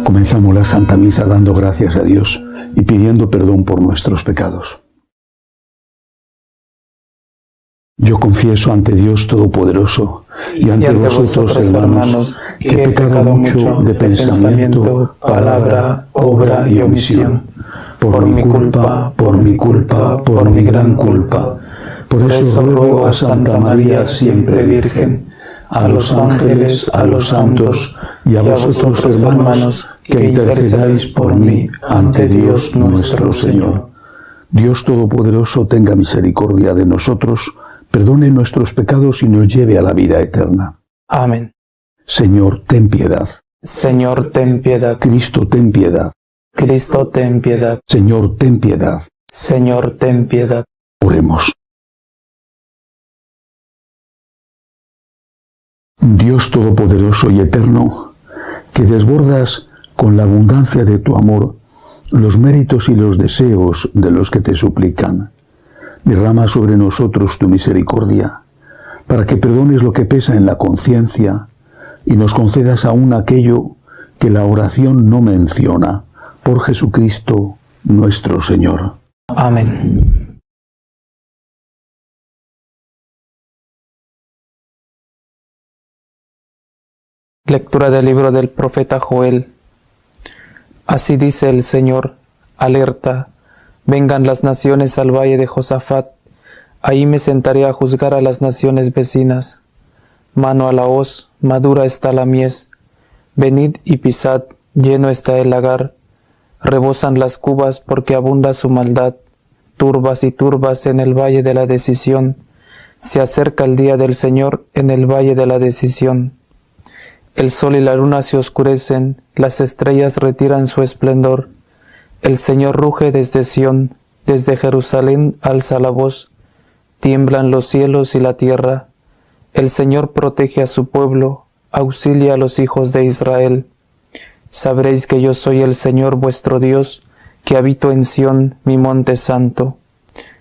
Comenzamos la Santa Misa dando gracias a Dios y pidiendo perdón por nuestros pecados. Yo confieso ante Dios Todopoderoso y ante vosotros, hermanos, que he pecado mucho de pensamiento, palabra, obra y omisión. Por mi culpa, por mi gran culpa. Por eso ruego a Santa María, siempre Virgen, a los ángeles, a los santos y a vosotros, hermanos, que intercedáis por mí ante Dios nuestro Señor. Dios Todopoderoso tenga misericordia de nosotros, perdone nuestros pecados y nos lleve a la vida eterna. Amén. Señor, ten piedad. Señor, ten piedad. Cristo, ten piedad. Cristo, ten piedad. Señor, ten piedad. Señor, ten piedad. Oremos. Dios Todopoderoso y Eterno, que desbordas con la abundancia de tu amor los méritos y los deseos de los que te suplican, derrama sobre nosotros tu misericordia, para que perdones lo que pesa en la conciencia y nos concedas aún aquello que la oración no menciona, por Jesucristo nuestro Señor. Amén. Lectura del libro del profeta Joel. Así dice el Señor, alerta, vengan las naciones al valle de Josafat, ahí me sentaré a juzgar a las naciones vecinas. Mano a la hoz, madura está la mies, venid y pisad, lleno está el lagar, rebosan las cubas porque abunda su maldad, turbas y turbas en el valle de la decisión, se acerca el día del Señor en el valle de la decisión. El sol y la luna se oscurecen, las estrellas retiran su esplendor. El Señor ruge desde Sión, desde Jerusalén alza la voz. Tiemblan los cielos y la tierra. El Señor protege a su pueblo, auxilia a los hijos de Israel. Sabréis que yo soy el Señor vuestro Dios, que habito en Sión, mi monte santo.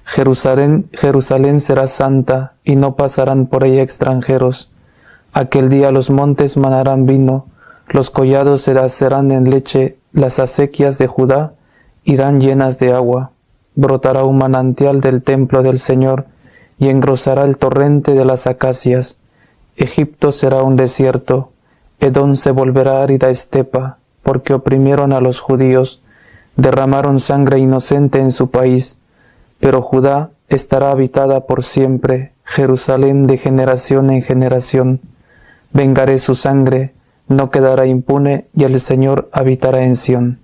Jerusalén será santa, y no pasarán por ella extranjeros. Aquel día los montes manarán vino, los collados se hacerán en leche, las acequias de Judá irán llenas de agua. Brotará un manantial del templo del Señor, y engrosará el torrente de las acacias. Egipto será un desierto, Edom se volverá árida estepa, porque oprimieron a los judíos, derramaron sangre inocente en su país. Pero Judá estará habitada por siempre, Jerusalén de generación en generación. Vengaré su sangre, no quedará impune, y el Señor habitará en Sión.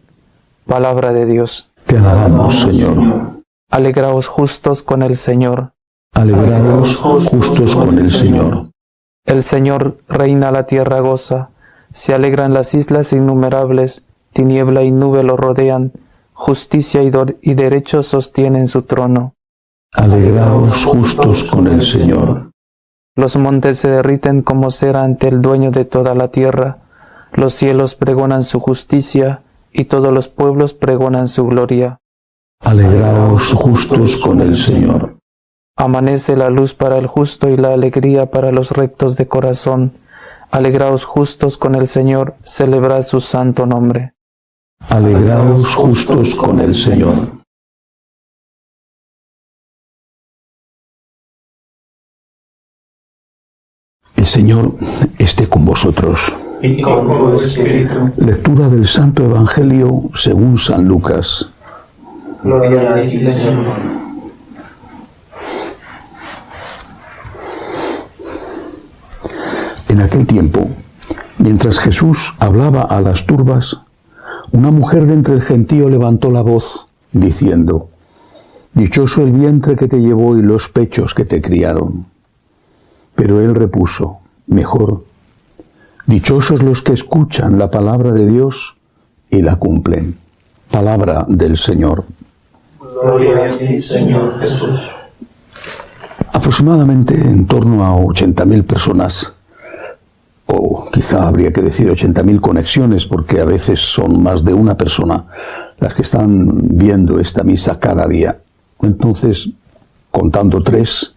Palabra de Dios. Te alabamos, Señor. Alegraos justos con el Señor. Alegraos justos con el Señor. El Señor reina, la tierra goza, se alegran las islas innumerables, tiniebla y nube lo rodean, justicia y derecho sostienen su trono. Alegraos justos con el Señor. Los montes se derriten como cera ante el dueño de toda la tierra, los cielos pregonan su justicia, y todos los pueblos pregonan su gloria. Alegraos justos con el Señor. Amanece la luz para el justo y la alegría para los rectos de corazón. Alegraos justos con el Señor, celebrad su santo nombre. Alegraos justos con el Señor. El Señor esté con vosotros. Y con tu espíritu. Lectura del Santo Evangelio según San Lucas. Gloria a ti, Señor. En aquel tiempo, mientras Jesús hablaba a las turbas, una mujer de entre el gentío levantó la voz, diciendo: Dichoso el vientre que te llevó y los pechos que te criaron. Pero él repuso: Mejor, dichosos los que escuchan la palabra de Dios y la cumplen. Palabra del Señor. Gloria a ti, Señor Jesús. Aproximadamente en torno a 80.000 personas, o quizá habría que decir 80.000 conexiones, porque a veces son más de una persona las que están viendo esta misa cada día. Entonces, contando 3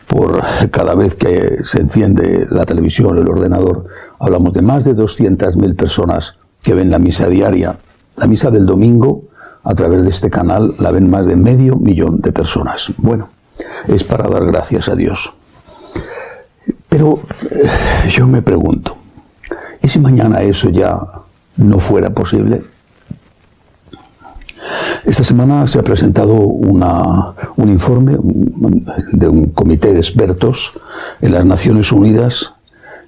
por cada vez que se enciende la televisión, el ordenador, hablamos de más de 200.000 personas que ven la misa diaria. La misa del domingo, a través de este canal, la ven más de 500.000 de personas. Bueno, es para dar gracias a Dios. Pero yo me pregunto, ¿y si mañana eso ya no fuera posible? Esta semana se ha presentado un informe de un comité de expertos en las Naciones Unidas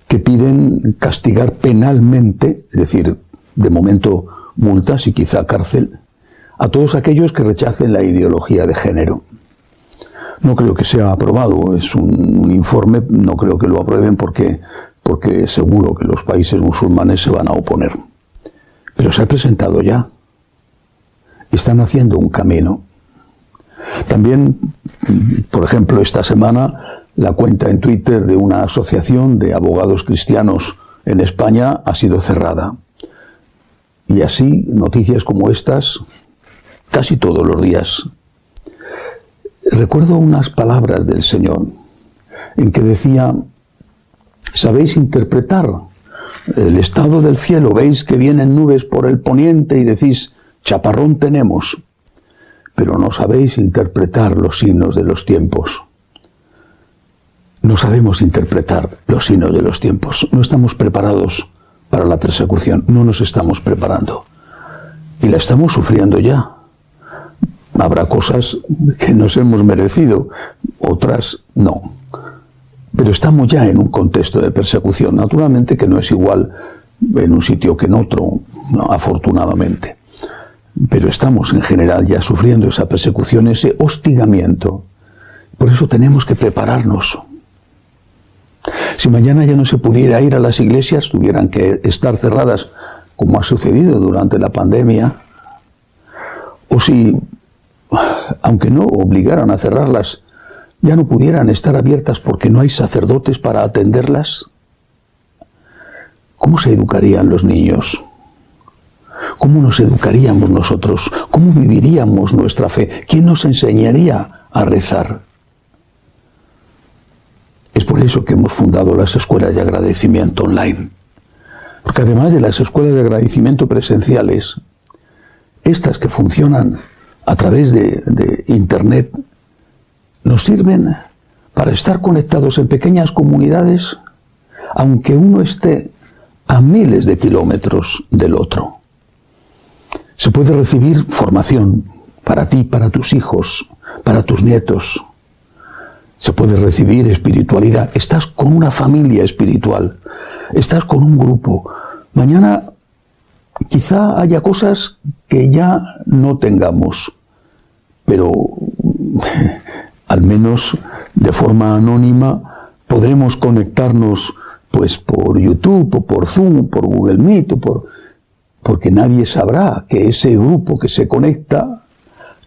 que piden castigar penalmente, es decir, de momento multas y quizá cárcel, a todos aquellos que rechacen la ideología de género. No creo que sea aprobado, es un informe, no creo que lo aprueben porque seguro que los países musulmanes se van a oponer. Pero se ha presentado ya. Están haciendo un camino. También, por ejemplo, esta semana, la cuenta en Twitter de una asociación de abogados cristianos en España ha sido cerrada. Y así, noticias como estas, casi todos los días. Recuerdo unas palabras del Señor, en que decía, ¿sabéis interpretar el estado del cielo? ¿Veis que vienen nubes por el poniente y decís, chaparrón tenemos? Pero no sabéis interpretar los signos de los tiempos. No sabemos interpretar los signos de los tiempos. No estamos preparados para la persecución. No nos estamos preparando. Y la estamos sufriendo ya. Habrá cosas que nos hemos merecido, otras no. Pero estamos ya en un contexto de persecución. Naturalmente que no es igual en un sitio que en otro, no, afortunadamente. Pero estamos en general ya sufriendo esa persecución, ese hostigamiento. Por eso tenemos que prepararnos. Si mañana ya no se pudiera ir a las iglesias, tuvieran que estar cerradas, como ha sucedido durante la pandemia, o si, aunque no obligaran a cerrarlas, ya no pudieran estar abiertas porque no hay sacerdotes para atenderlas, ¿cómo se educarían los niños? ¿Cómo nos educaríamos nosotros? ¿Cómo viviríamos nuestra fe? ¿Quién nos enseñaría a rezar? Es por eso que hemos fundado las escuelas de agradecimiento online. Porque además de las escuelas de agradecimiento presenciales, estas que funcionan a través de Internet, nos sirven para estar conectados en pequeñas comunidades, aunque uno esté a miles de kilómetros del otro. Se puede recibir formación para ti, para tus hijos, para tus nietos. Se puede recibir espiritualidad. Estás con una familia espiritual. Estás con un grupo. Mañana quizá haya cosas que ya no tengamos, pero al menos de forma anónima podremos conectarnos pues por YouTube, o por Zoom, por Google Meet, porque nadie sabrá que ese grupo que se conecta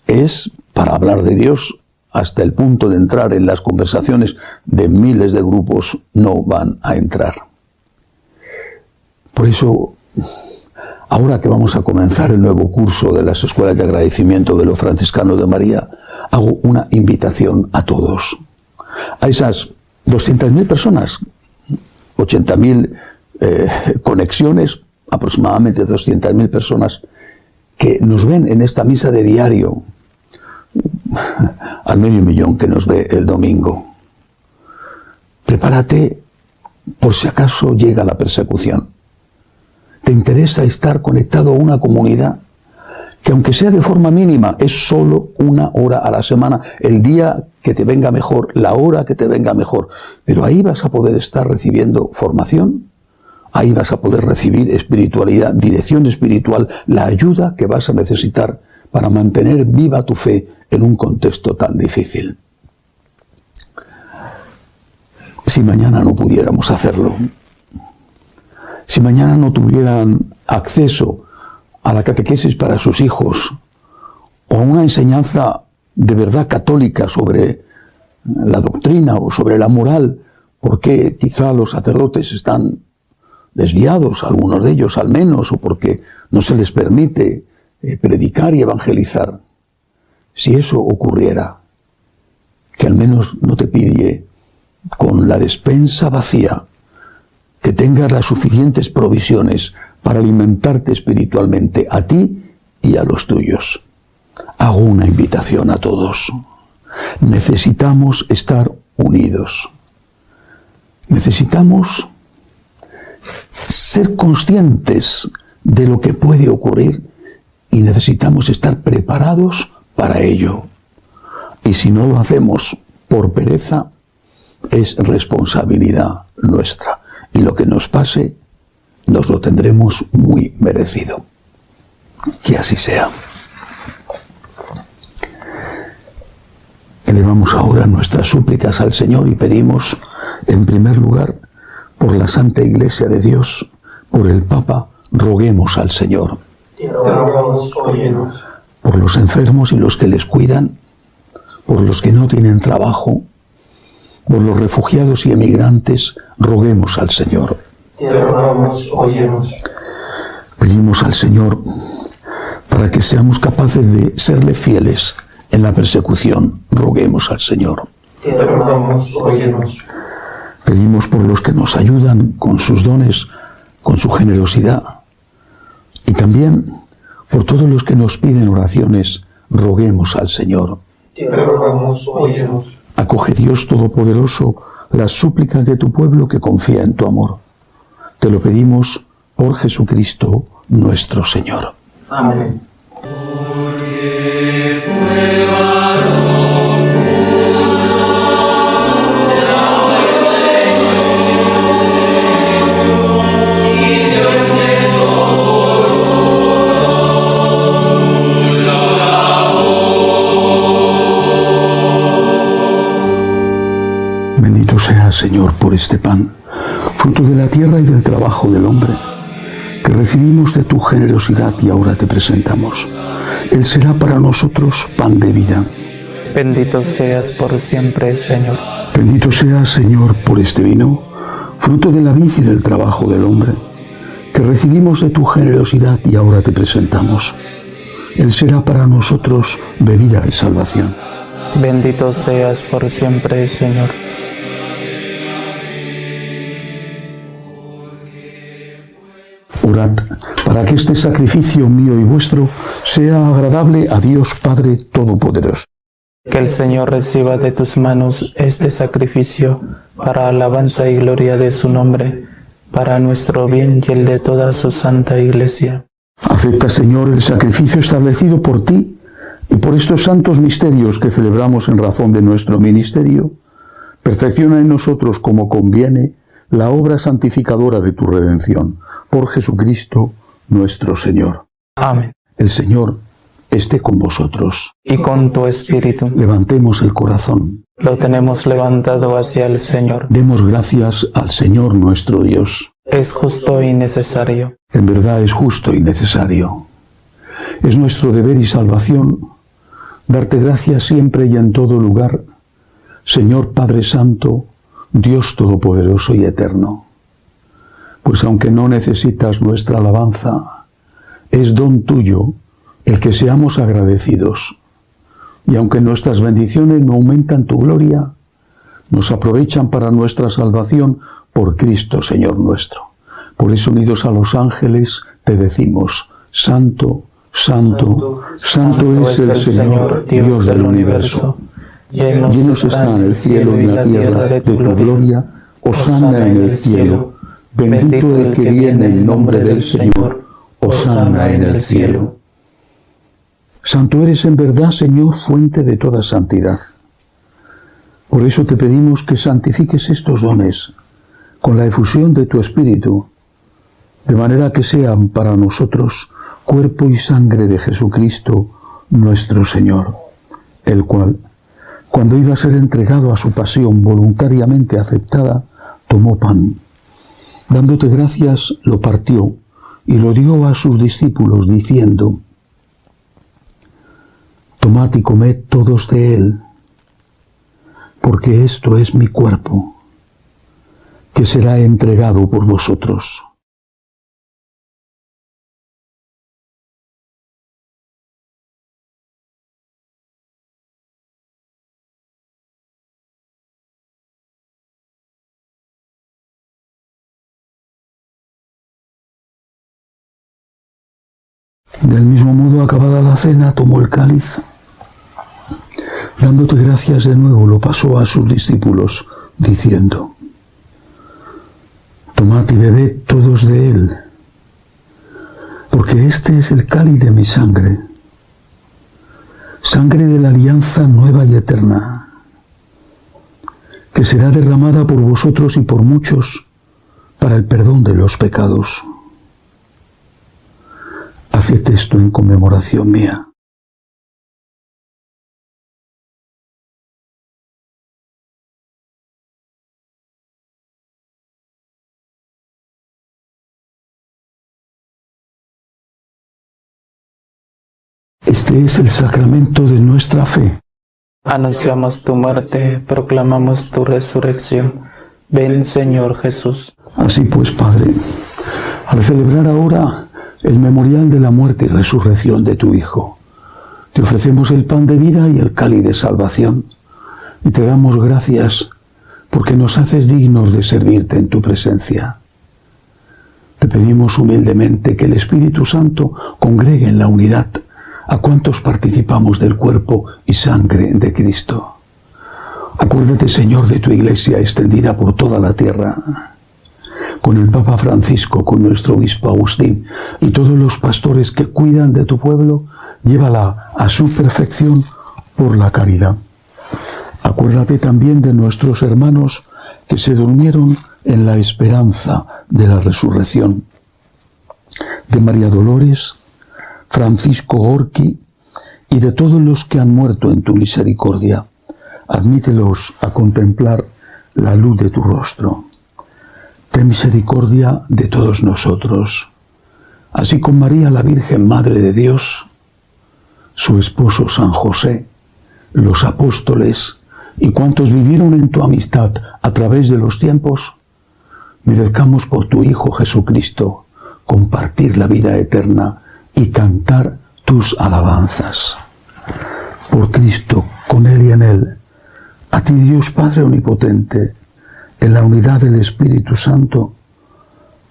es para hablar de Dios, hasta el punto de entrar en las conversaciones de miles de grupos no van a entrar. Por eso, ahora que vamos a comenzar el nuevo curso de las escuelas de agradecimiento de los franciscanos de María, hago una invitación a todos. A esas 200.000 personas, 80.000 conexiones, aproximadamente 200.000 personas que nos ven en esta misa de diario, al 500.000 que nos ve el domingo. Prepárate por si acaso llega la persecución. ¿Te interesa estar conectado a una comunidad que, aunque sea de forma mínima, es solo 1 hora a la semana, el día que te venga mejor, la hora que te venga mejor? Pero ahí vas a poder estar recibiendo formación, ahí vas a poder recibir espiritualidad, dirección espiritual, la ayuda que vas a necesitar para mantener viva tu fe en un contexto tan difícil. Si mañana no pudiéramos hacerlo, si mañana no tuvieran acceso a la catequesis para sus hijos, o a una enseñanza de verdad católica sobre la doctrina o sobre la moral, porque quizá los sacerdotes están desviados, algunos de ellos al menos, o porque no se les permite predicar y evangelizar. Si eso ocurriera, que al menos no te pille con la despensa vacía, que tengas las suficientes provisiones para alimentarte espiritualmente a ti y a los tuyos. Hago una invitación a todos. Necesitamos estar unidos. Necesitamos ser conscientes de lo que puede ocurrir y necesitamos estar preparados para ello. Y si no lo hacemos por pereza, es responsabilidad nuestra. Y lo que nos pase, nos lo tendremos muy merecido. Que así sea. Elevamos ahora nuestras súplicas al Señor y pedimos, en primer lugar, por la Santa Iglesia de Dios, por el Papa, roguemos al Señor. Te rogamos, óyenos. Por los enfermos y los que les cuidan, por los que no tienen trabajo, por los refugiados y emigrantes, roguemos al Señor. Te rogamos, óyenos. Pedimos al Señor para que seamos capaces de serle fieles en la persecución, roguemos al Señor. Te rogamos, óyenos. Pedimos por los que nos ayudan con sus dones, con su generosidad. Y también por todos los que nos piden oraciones, roguemos al Señor. Te rogamos, óyenos. Acoge, Dios Todopoderoso, las súplicas de tu pueblo que confía en tu amor. Te lo pedimos por Jesucristo nuestro Señor. Amén. Bendito seas, Señor, por este pan, fruto de la tierra y del trabajo del hombre, que recibimos de tu generosidad y ahora te presentamos. Él será para nosotros pan de vida. Bendito seas por siempre, Señor. Bendito seas, Señor, por este vino, fruto de la vid y del trabajo del hombre, que recibimos de tu generosidad y ahora te presentamos. Él será para nosotros bebida de salvación. Bendito seas por siempre, Señor. Orad para que este sacrificio mío y vuestro sea agradable a Dios Padre Todopoderoso. Que el Señor reciba de tus manos este sacrificio para alabanza y gloria de su nombre, para nuestro bien y el de toda su santa Iglesia. Acepta, Señor, el sacrificio establecido por ti y por estos santos misterios que celebramos en razón de nuestro ministerio. Perfecciona en nosotros como conviene la obra santificadora de tu redención. Por Jesucristo nuestro Señor. Amén. El Señor esté con vosotros. Y con tu espíritu. Levantemos el corazón. Lo tenemos levantado hacia el Señor. Demos gracias al Señor nuestro Dios. Es justo y necesario. En verdad es justo y necesario. Es nuestro deber y salvación darte gracias siempre y en todo lugar, Señor Padre Santo, Dios Todopoderoso y Eterno. Pues aunque no necesitas nuestra alabanza, es don tuyo el que seamos agradecidos. Y aunque nuestras bendiciones no aumentan tu gloria, nos aprovechan para nuestra salvación por Cristo, Señor nuestro. Por eso, unidos a los ángeles, te decimos, Santo, Santo, Santo es el Señor, Dios del universo. Llenos están el cielo y la tierra de tu gloria. Hosana en el cielo. Bendito el que viene en nombre del Señor. Hosana en el cielo. Santo eres en verdad, Señor, fuente de toda santidad. Por eso te pedimos que santifiques estos dones con la efusión de tu Espíritu, de manera que sean para nosotros cuerpo y sangre de Jesucristo, nuestro Señor, el cual, cuando iba a ser entregado a su pasión voluntariamente aceptada, tomó pan. Dándote gracias, lo partió y lo dio a sus discípulos, diciendo, tomad y comed todos de él, porque esto es mi cuerpo, que será entregado por vosotros. Del mismo modo, acabada la cena, tomó el cáliz. Dándote gracias de nuevo, lo pasó a sus discípulos, diciendo: Tomad y bebed todos de él, porque este es el cáliz de mi sangre, sangre de la alianza nueva y eterna, que será derramada por vosotros y por muchos para el perdón de los pecados. Haced esto en conmemoración mía. Este es el sacramento de nuestra fe. Anunciamos tu muerte, proclamamos tu resurrección. Ven, Señor Jesús. Así pues, Padre, al celebrar ahora el memorial de la muerte y resurrección de tu Hijo, te ofrecemos el pan de vida y el cáliz de salvación, y te damos gracias porque nos haces dignos de servirte en tu presencia. Te pedimos humildemente que el Espíritu Santo congregue en la unidad a cuantos participamos del cuerpo y sangre de Cristo. Acuérdate, Señor, de tu Iglesia extendida por toda la tierra, con el Papa Francisco, con nuestro obispo Agustín y todos los pastores que cuidan de tu pueblo, llévala a su perfección por la caridad. Acuérdate también de nuestros hermanos que se durmieron en la esperanza de la resurrección, de María Dolores, Francisco Gorki y de todos los que han muerto en tu misericordia. Admítelos a contemplar la luz de tu rostro. Ten misericordia de todos nosotros, así con María la Virgen Madre de Dios, su esposo San José, los apóstoles y cuantos vivieron en tu amistad a través de los tiempos, merezcamos por tu Hijo Jesucristo compartir la vida eterna y cantar tus alabanzas. Por Cristo, con Él y en Él, a ti Dios Padre Omnipotente, en la unidad del Espíritu Santo,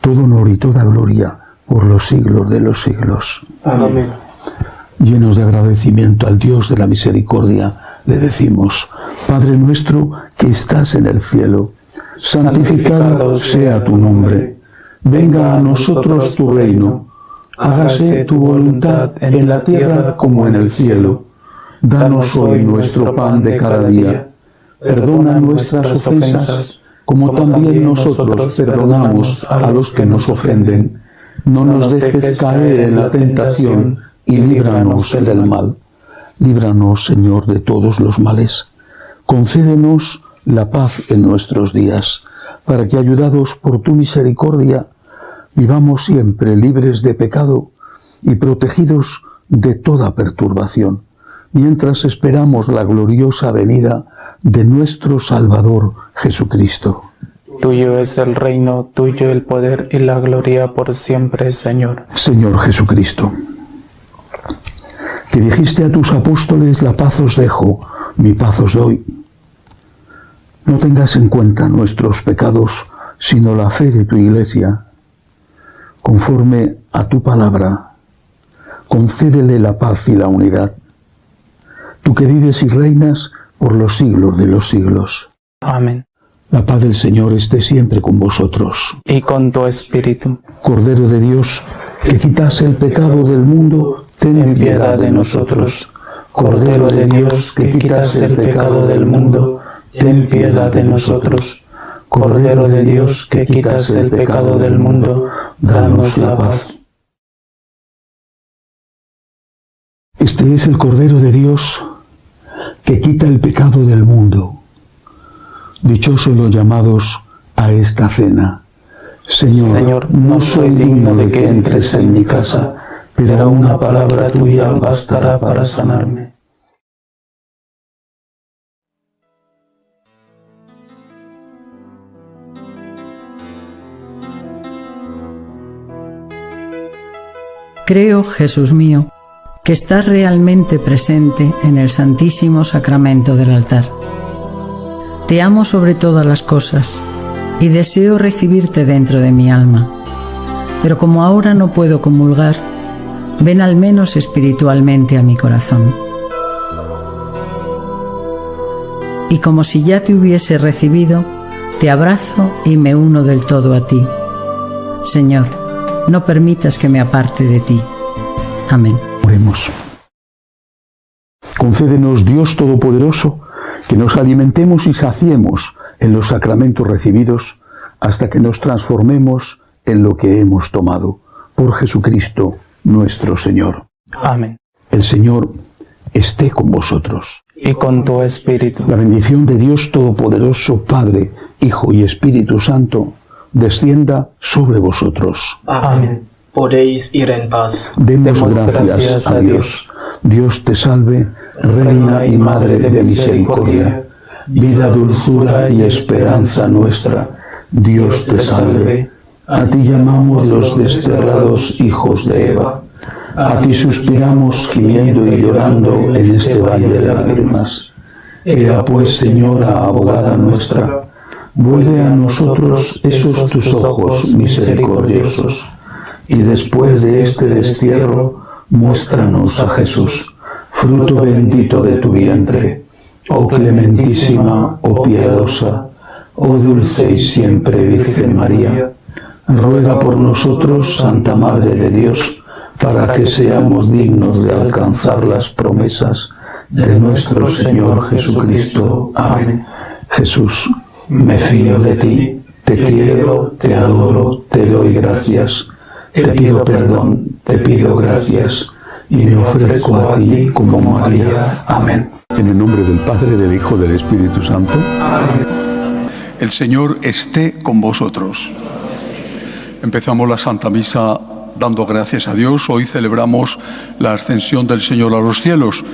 todo honor y toda gloria por los siglos de los siglos. Amén. Llenos de agradecimiento al Dios de la misericordia, le decimos: Padre nuestro que estás en el cielo, santificado sea tu nombre. Venga a nosotros tu reino. Hágase tu voluntad en la tierra como en el cielo. Danos hoy nuestro pan de cada día. Perdona nuestras ofensas, como también nosotros perdonamos a los que nos ofenden. No nos dejes caer en la tentación y líbranos del mal. Líbranos, Señor, de todos los males. Concédenos la paz en nuestros días, para que, ayudados por tu misericordia, vivamos siempre libres de pecado y protegidos de toda perturbación, mientras esperamos la gloriosa venida de nuestro Salvador Jesucristo. Tuyo es el reino, tuyo el poder y la gloria por siempre, Señor. Señor Jesucristo, que dijiste a tus apóstoles: la paz os dejo, mi paz os doy. No tengas en cuenta nuestros pecados, sino la fe de tu Iglesia. Conforme a tu palabra, concédele la paz y la unidad, tú que vives y reinas por los siglos de los siglos. Amén. La paz del Señor esté siempre con vosotros. Y con tu espíritu. Cordero de Dios, que quitas el pecado del mundo, ten piedad de nosotros. Cordero de Dios, que quitas el pecado del mundo, ten piedad de nosotros. Cordero de Dios, que quitas el pecado del mundo, danos la paz. Este es el Cordero de Dios, que quita el pecado del mundo. Dichosos los llamados a esta cena. Señor, no soy digno de que entres en mi casa, pero una palabra tuya bastará para sanarme. Creo, Jesús mío, que estás realmente presente en el Santísimo Sacramento del altar. Te amo sobre todas las cosas y deseo recibirte dentro de mi alma. Pero como ahora no puedo comulgar, ven al menos espiritualmente a mi corazón. Y como si ya te hubiese recibido, te abrazo y me uno del todo a ti. Señor, no permitas que me aparte de ti. Amén. Oremos. Concédenos, Dios Todopoderoso, que nos alimentemos y saciemos en los sacramentos recibidos hasta que nos transformemos en lo que hemos tomado. Por Jesucristo nuestro Señor. Amén. El Señor esté con vosotros. Y con tu espíritu. La bendición de Dios Todopoderoso, Padre, Hijo y Espíritu Santo, descienda sobre vosotros. Amén. Podéis ir en paz. Demos gracias a Dios. Dios te salve, Reina y Madre de misericordia, vida, dulzura y esperanza nuestra. Dios te salve. A ti llamamos los desterrados hijos de Eva. A ti suspiramos gimiendo y llorando en este valle de lágrimas. Ea pues, Señora, abogada nuestra, vuelve a nosotros esos tus ojos misericordiosos, y después de este destierro, muéstranos a Jesús, fruto bendito de tu vientre. Oh clementísima, oh piadosa, oh dulce y siempre Virgen María, ruega por nosotros, Santa Madre de Dios, para que seamos dignos de alcanzar las promesas de nuestro Señor Jesucristo. Amén. Jesús, me fío de ti, te quiero, te adoro, te doy gracias, te pido perdón, te pido gracias, y me ofrezco a ti como María. Amén. En el nombre del Padre, del Hijo, del Espíritu Santo. Amén. El Señor esté con vosotros. Empezamos la Santa Misa dando gracias a Dios. Hoy celebramos la ascensión del Señor a los cielos.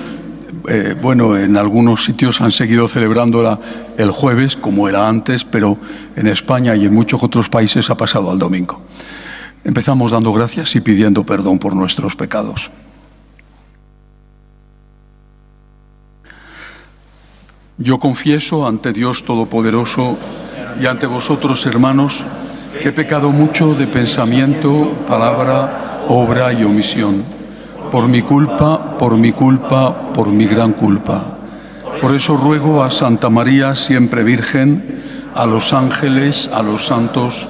En algunos sitios han seguido celebrándola el jueves, como era antes, pero en España y en muchos otros países ha pasado al domingo. Empezamos dando gracias y pidiendo perdón por nuestros pecados. Yo confieso ante Dios Todopoderoso y ante vosotros, hermanos, que he pecado mucho de pensamiento, palabra, obra y omisión. Por mi culpa, por mi gran culpa. Por eso ruego a Santa María, siempre Virgen, a los ángeles, a los santos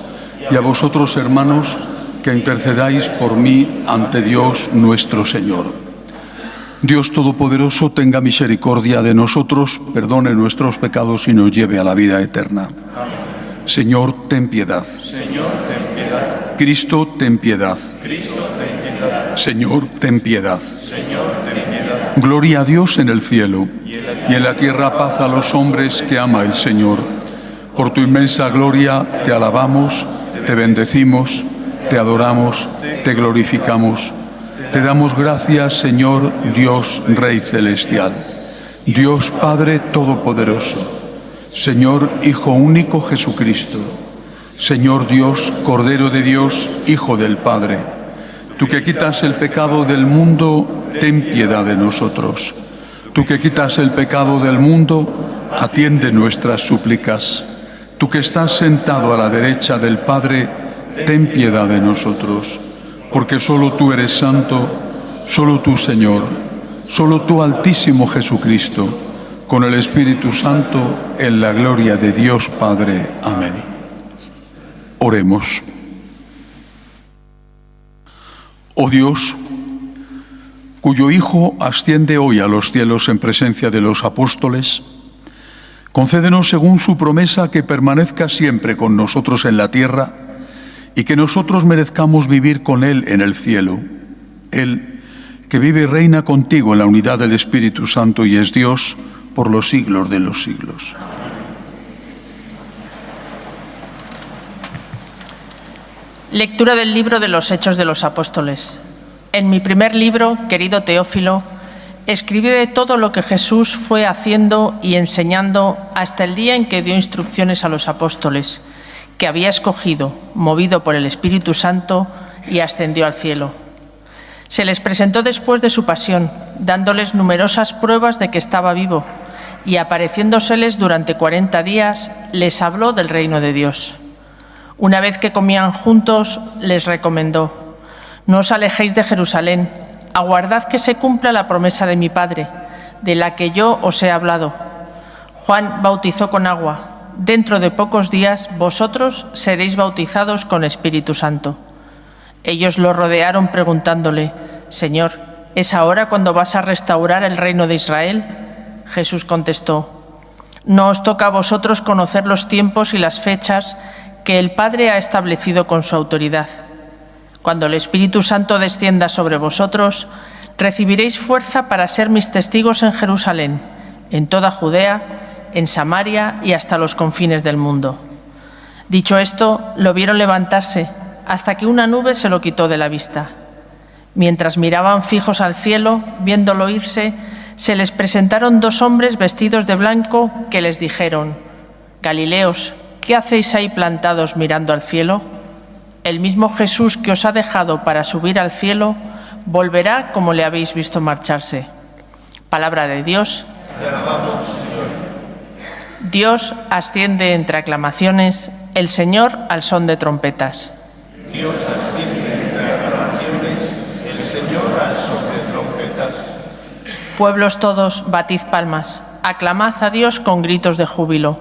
y a vosotros, hermanos, que intercedáis por mí ante Dios nuestro Señor. Dios Todopoderoso tenga misericordia de nosotros, perdone nuestros pecados y nos lleve a la vida eterna. Señor, ten piedad. Señor, ten piedad. Cristo, ten piedad. Cristo, ten piedad. Señor, ten piedad. Señor, ten piedad. Gloria a Dios en el cielo, y en la tierra paz a los hombres que ama el Señor. Por tu inmensa gloria te alabamos, te bendecimos, te adoramos, te glorificamos. Te damos gracias, Señor, Dios Rey Celestial, Dios Padre Todopoderoso, Señor Hijo único Jesucristo, Señor Dios, Cordero de Dios, Hijo del Padre. Tú que quitas el pecado del mundo, ten piedad de nosotros. Tú que quitas el pecado del mundo, atiende nuestras súplicas. Tú que estás sentado a la derecha del Padre, ten piedad de nosotros. Porque solo tú eres santo, solo tú, Señor, solo tú, Altísimo Jesucristo, con el Espíritu Santo, en la gloria de Dios Padre. Amén. Oremos. Oh Dios, cuyo Hijo asciende hoy a los cielos en presencia de los apóstoles, concédenos según su promesa que permanezca siempre con nosotros en la tierra y que nosotros merezcamos vivir con Él en el cielo. Él, que vive y reina contigo en la unidad del Espíritu Santo y es Dios por los siglos de los siglos. Lectura del libro de los Hechos de los Apóstoles. En mi primer libro, querido Teófilo, escribí de todo lo que Jesús fue haciendo y enseñando hasta el día en que dio instrucciones a los apóstoles, que había escogido, movido por el Espíritu Santo, y ascendió al cielo. Se les presentó después de su pasión, dándoles numerosas pruebas de que estaba vivo, y apareciéndoseles durante 40 días, les habló del reino de Dios. Una vez que comían juntos, les recomendó: No os alejéis de Jerusalén, aguardad que se cumpla la promesa de mi Padre, de la que yo os he hablado. Juan bautizó con agua. Dentro de pocos días vosotros seréis bautizados con Espíritu Santo. Ellos lo rodearon preguntándole: Señor, ¿es ahora cuando vas a restaurar el reino de Israel? Jesús contestó: No os toca a vosotros conocer los tiempos y las fechas que el Padre ha establecido con su autoridad. Cuando el Espíritu Santo descienda sobre vosotros, recibiréis fuerza para ser mis testigos en Jerusalén, en toda Judea, en Samaria y hasta los confines del mundo. Dicho esto, lo vieron levantarse, hasta que una nube se lo quitó de la vista. Mientras miraban fijos al cielo, viéndolo irse, se les presentaron dos hombres vestidos de blanco que les dijeron: Galileos, ¿qué hacéis ahí plantados mirando al cielo? El mismo Jesús que os ha dejado para subir al cielo, volverá como le habéis visto marcharse. Palabra de Dios. Te alabamos, Señor. Dios asciende entre aclamaciones, el Señor al son de trompetas. Dios asciende entre aclamaciones, el Señor al son de trompetas. Pueblos todos, batid palmas, aclamad a Dios con gritos de júbilo,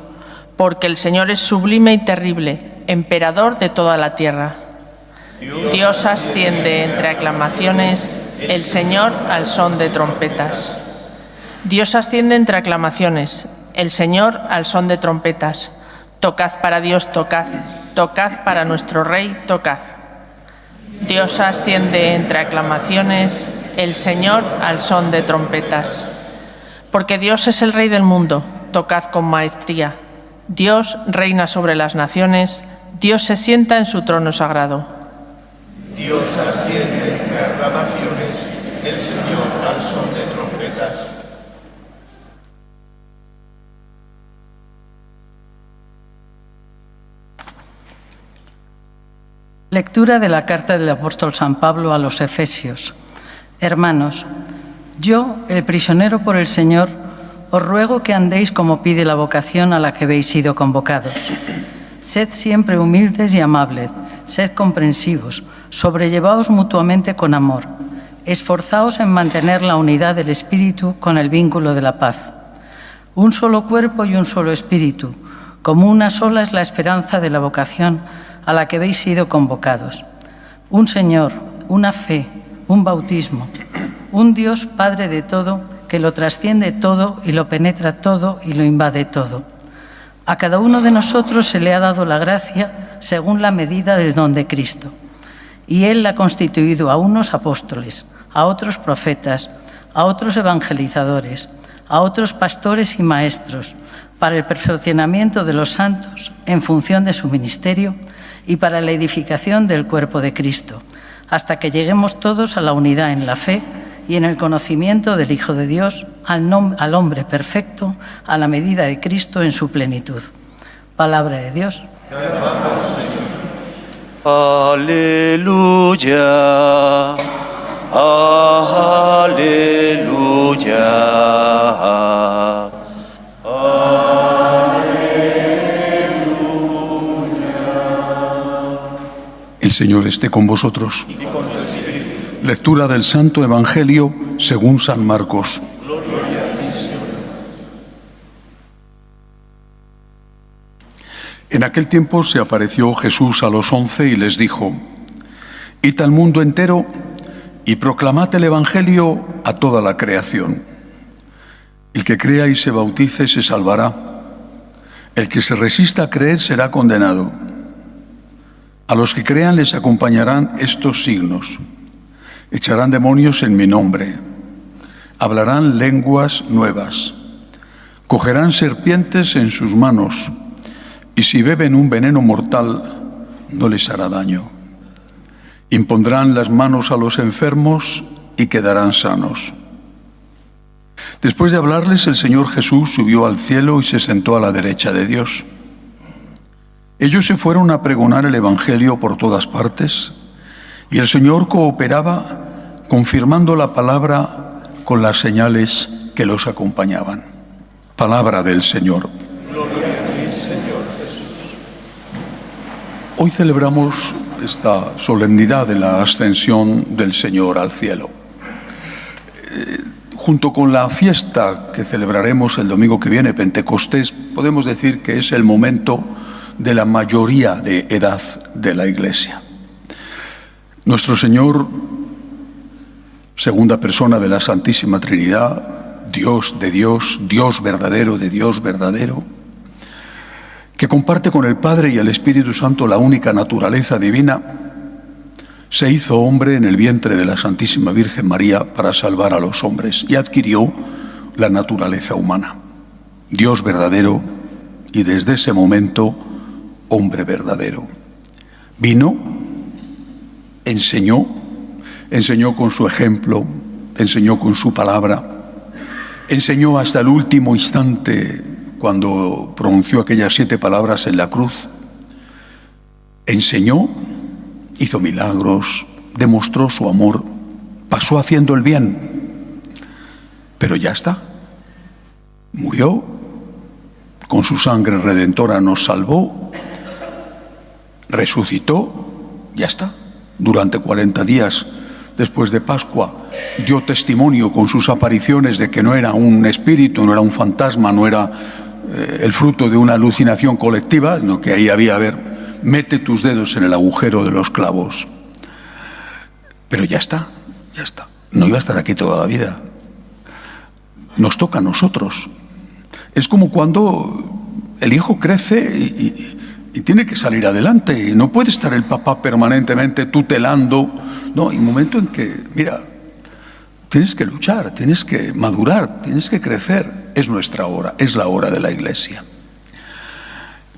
porque el Señor es sublime y terrible, emperador de toda la tierra. Dios asciende entre aclamaciones, el Señor al son de trompetas. Dios asciende entre aclamaciones, el Señor al son de trompetas. Tocad para Dios, tocad, tocad para nuestro Rey, tocad. Dios asciende entre aclamaciones, el Señor al son de trompetas. Porque Dios es el Rey del mundo, tocad con maestría. Dios reina sobre las naciones, Dios se sienta en su trono sagrado. Dios asciende entre aclamaciones, el Señor al son de trompetas. Lectura de la carta del apóstol San Pablo a los Efesios. Hermanos, yo, el prisionero por el Señor, os ruego que andéis como pide la vocación a la que habéis sido convocados. Sed siempre humildes y amables, sed comprensivos, sobrellevaos mutuamente con amor. Esforzaos en mantener la unidad del Espíritu con el vínculo de la paz. Un solo cuerpo y un solo Espíritu, como una sola es la esperanza de la vocación a la que habéis sido convocados. Un Señor, una fe, un bautismo, un Dios Padre de todo, que lo trasciende todo y lo penetra todo y lo invade todo. A cada uno de nosotros se le ha dado la gracia según la medida del don de Cristo. Y Él ha constituido a unos apóstoles, a otros profetas, a otros evangelizadores, a otros pastores y maestros, para el perfeccionamiento de los santos en función de su ministerio y para la edificación del cuerpo de Cristo, hasta que lleguemos todos a la unidad en la fe y en el conocimiento del Hijo de Dios, al hombre perfecto, a la medida de Cristo en su plenitud. Palabra de Dios. Te alabamos, Señor. Aleluya, aleluya. El Señor esté con vosotros. Lectura del Santo Evangelio según San Marcos. En aquel tiempo se apareció Jesús a los 11 y les dijo: Id al mundo entero y proclamad el Evangelio a toda la creación. El que crea y se bautice se salvará. El que se resista a creer será condenado. A los que crean les acompañarán estos signos: echarán demonios en mi nombre, hablarán lenguas nuevas, cogerán serpientes en sus manos, y si beben un veneno mortal no les hará daño. Impondrán las manos a los enfermos y quedarán sanos. Después de hablarles, el Señor Jesús subió al cielo y se sentó a la derecha de Dios. Ellos se fueron a pregonar el Evangelio por todas partes, y el Señor cooperaba, confirmando la palabra con las señales que los acompañaban. Palabra del Señor. Hoy celebramos esta solemnidad de la ascensión del Señor al cielo. Junto con la fiesta que celebraremos el domingo que viene, Pentecostés, podemos decir que es el momento de la mayoría de edad de la Iglesia. Nuestro Señor, segunda persona de la Santísima Trinidad, Dios de Dios, Dios verdadero de Dios verdadero, que comparte con el Padre y el Espíritu Santo la única naturaleza divina, se hizo hombre en el vientre de la Santísima Virgen María para salvar a los hombres y adquirió la naturaleza humana. Dios verdadero y desde ese momento hombre verdadero. Vino, enseñó con su ejemplo, enseñó con su palabra, enseñó hasta el último instante cuando pronunció aquellas 7 palabras en la cruz. Enseñó, hizo milagros, demostró su amor, pasó haciendo el bien, pero ya está. Murió, con su sangre redentora nos salvó, resucitó, ya está. Durante 40 días después de Pascua dio testimonio con sus apariciones de que no era un espíritu, no era un fantasma, no era el fruto de una alucinación colectiva, sino que ahí había, mete tus dedos en el agujero de los clavos. Pero ya está. No iba a estar aquí toda la vida. Nos toca a nosotros. Es como cuando el hijo crece y tiene que salir adelante. Y no puede estar el papá permanentemente tutelando. No, hay un momento en que, mira, tienes que luchar, tienes que madurar, tienes que crecer. Es nuestra hora, es la hora de la Iglesia.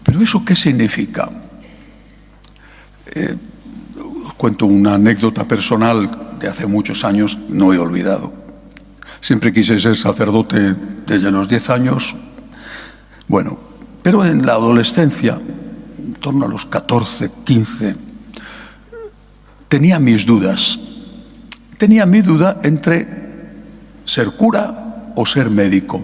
¿Pero eso qué significa? Os cuento una anécdota personal de hace muchos años, no he olvidado. Siempre quise ser sacerdote desde los 10 años. Bueno, pero en la adolescencia, en torno a los 14, 15, tenía mis dudas. Tenía mi duda entre ser cura o ser médico.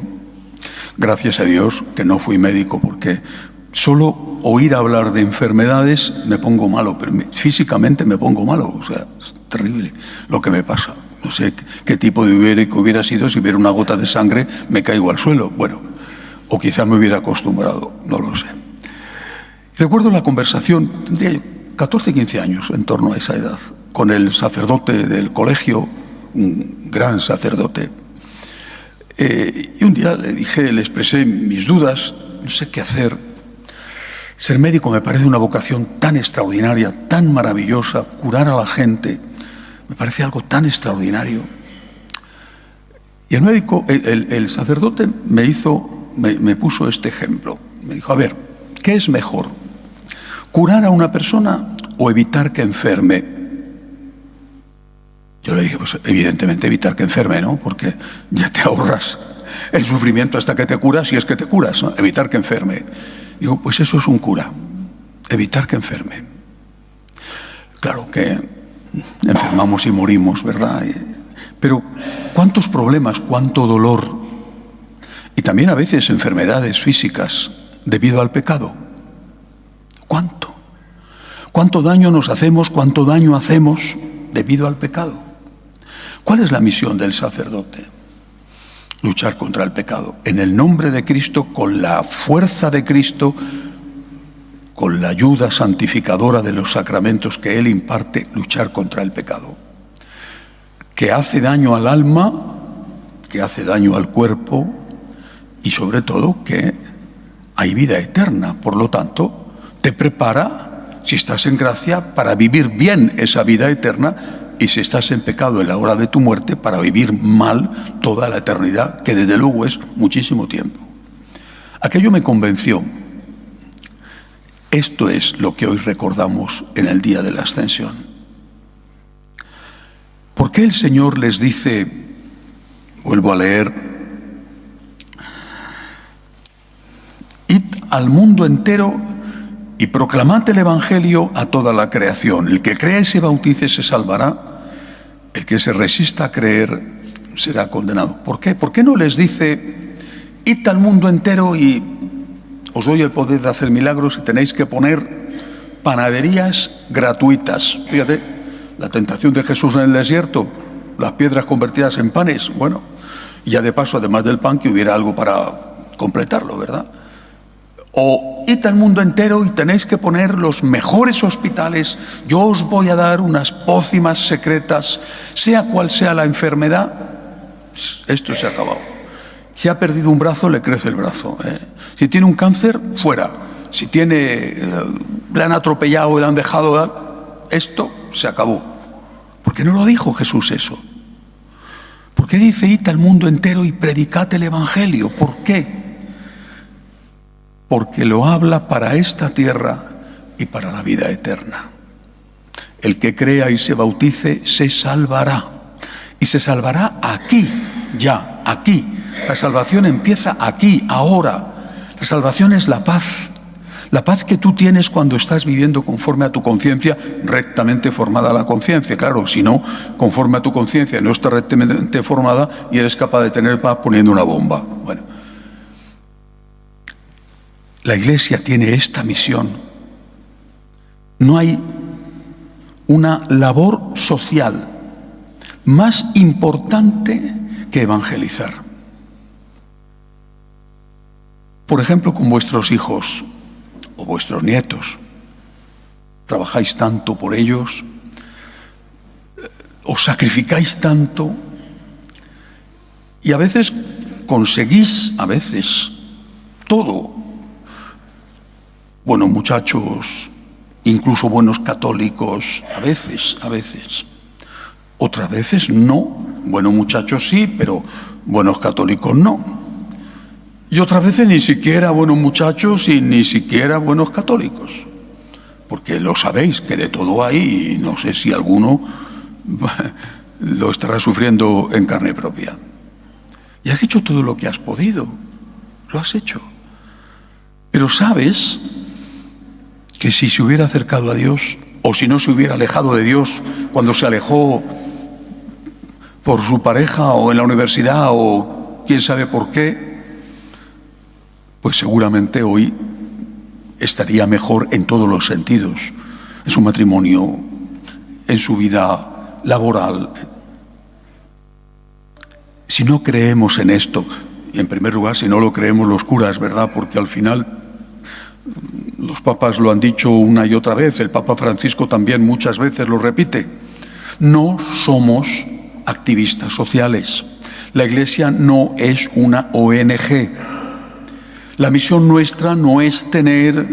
Gracias a Dios que no fui médico, porque solo oír hablar de enfermedades me pongo malo, pero físicamente me pongo malo. O sea, es terrible lo que me pasa. No sé qué tipo de médico hubiera sido. Si hubiera una gota de sangre me caigo al suelo. Bueno, o quizás me hubiera acostumbrado, no lo sé. Recuerdo la conversación, tendría yo 14, 15 años en torno a esa edad, con el sacerdote del colegio, un gran sacerdote. Y un día le expresé mis dudas, no sé qué hacer. Ser médico me parece una vocación tan extraordinaria, tan maravillosa, curar a la gente, me parece algo tan extraordinario. Y el médico, el sacerdote me puso este ejemplo. Me dijo, a ver, ¿qué es mejor? ¿Curar a una persona o evitar que enferme? Yo le dije, pues evidentemente evitar que enferme, ¿no? Porque ya te ahorras el sufrimiento hasta que te curas, si es que te curas, ¿no? Evitar que enferme. Digo, pues eso es un cura, evitar que enferme. Claro que enfermamos y morimos, ¿verdad? Pero ¿cuántos problemas, cuánto dolor? Y también a veces enfermedades físicas debido al pecado. ¿Cuánto? ¿Cuánto daño nos hacemos, cuánto daño hacemos debido al pecado? ¿Cuál es la misión del sacerdote? Luchar contra el pecado. En el nombre de Cristo, con la fuerza de Cristo, con la ayuda santificadora de los sacramentos que Él imparte, luchar contra el pecado. Que hace daño al alma, que hace daño al cuerpo y sobre todo que hay vida eterna. Por lo tanto, te prepara, si estás en gracia, para vivir bien esa vida eterna, y si estás en pecado en la hora de tu muerte, para vivir mal toda la eternidad, que desde luego es muchísimo tiempo. Aquello me convenció. Esto es lo que hoy recordamos en el día de la Ascensión. ¿Por qué el Señor les dice, vuelvo a leer, id al mundo entero y proclamad el Evangelio a toda la creación? El que crea y se bautice se salvará, el que se resista a creer será condenado. ¿Por qué? ¿Por qué no les dice, id al mundo entero y os doy el poder de hacer milagros y tenéis que poner panaderías gratuitas. Fíjate, la tentación de Jesús en el desierto, las piedras convertidas en panes, bueno, y ya de paso, además del pan, que hubiera algo para completarlo, ¿verdad? O id al mundo entero y tenéis que poner los mejores hospitales, yo os voy a dar unas pócimas secretas, sea cual sea la enfermedad, esto se ha acabado. Si ha perdido un brazo, le crece el brazo, ¿eh? Si tiene un cáncer, fuera. Si le han atropellado y le han dejado, esto se acabó. ¿Por qué no lo dijo Jesús eso? ¿Por qué dice id al mundo entero y predicad el Evangelio? ¿Por qué? Porque lo habla para esta tierra y para la vida eterna. El que crea y se bautice se salvará. Y se salvará aquí, ya, aquí. La salvación empieza aquí, ahora. La salvación es la paz. La paz que tú tienes cuando estás viviendo conforme a tu conciencia, rectamente formada la conciencia. Claro, si no, conforme a tu conciencia no está rectamente formada y eres capaz de tener paz poniendo una bomba. Bueno, la Iglesia tiene esta misión. No hay una labor social más importante que evangelizar. Por ejemplo, con vuestros hijos o vuestros nietos. Trabajáis tanto por ellos, os sacrificáis tanto y a veces conseguís, todo. Buenos muchachos, incluso buenos católicos, a veces. Otras veces no. Buenos muchachos sí, pero buenos católicos no. Y otras veces ni siquiera buenos muchachos y ni siquiera buenos católicos. Porque lo sabéis que de todo hay y no sé si alguno lo estará sufriendo en carne propia. Y has hecho todo lo que has podido. Lo has hecho. Pero sabes que si se hubiera acercado a Dios o si no se hubiera alejado de Dios cuando se alejó por su pareja o en la universidad o quién sabe por qué, pues seguramente hoy estaría mejor en todos los sentidos, en su matrimonio, en su vida laboral. Si no creemos en esto, y en primer lugar, si no lo creemos los curas, ¿verdad? Porque al final los papas lo han dicho una y otra vez, el Papa Francisco también muchas veces lo repite, no somos activistas sociales. La Iglesia no es una ONG. La misión nuestra no es tener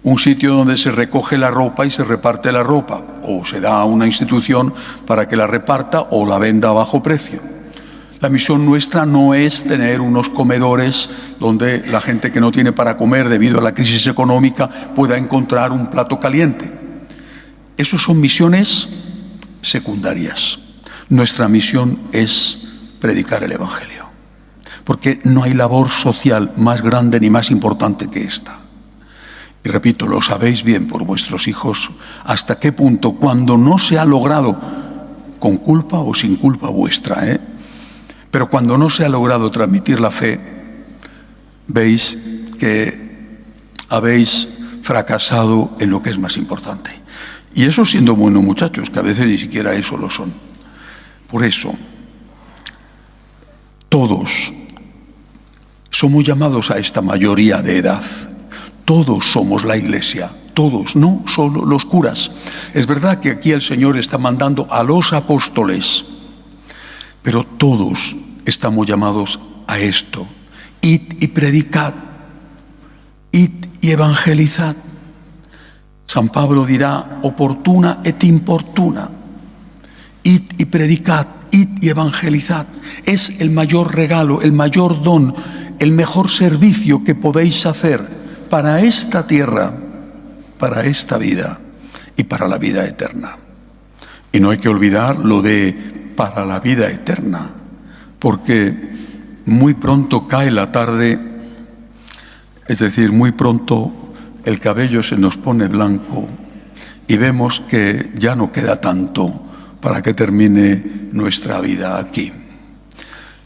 un sitio donde se recoge la ropa y se reparte la ropa, o se da a una institución para que la reparta o la venda a bajo precio. La misión nuestra no es tener unos comedores donde la gente que no tiene para comer debido a la crisis económica pueda encontrar un plato caliente. Esas son misiones secundarias. Nuestra misión es predicar el Evangelio. Porque no hay labor social más grande ni más importante que esta. Y repito, lo sabéis bien por vuestros hijos, hasta qué punto cuando no se ha logrado, con culpa o sin culpa vuestra, pero cuando no se ha logrado transmitir la fe, veis que habéis fracasado en lo que es más importante. Y eso siendo buenos muchachos, que a veces ni siquiera eso lo son. Por eso, todos somos llamados a esta mayoría de edad. Todos somos la Iglesia, todos, no solo los curas. Es verdad que aquí el Señor está mandando a los apóstoles, pero todos estamos llamados a esto. Id y predicad, id y evangelizad. San Pablo dirá, oportuna et importuna. Id y predicad, id y evangelizad. Es el mayor regalo, el mayor don, el mejor servicio que podéis hacer para esta tierra, para esta vida y para la vida eterna. Y no hay que olvidar lo de para la vida eterna, porque muy pronto cae la tarde, es decir, muy pronto el cabello se nos pone blanco y vemos que ya no queda tanto para que termine nuestra vida aquí.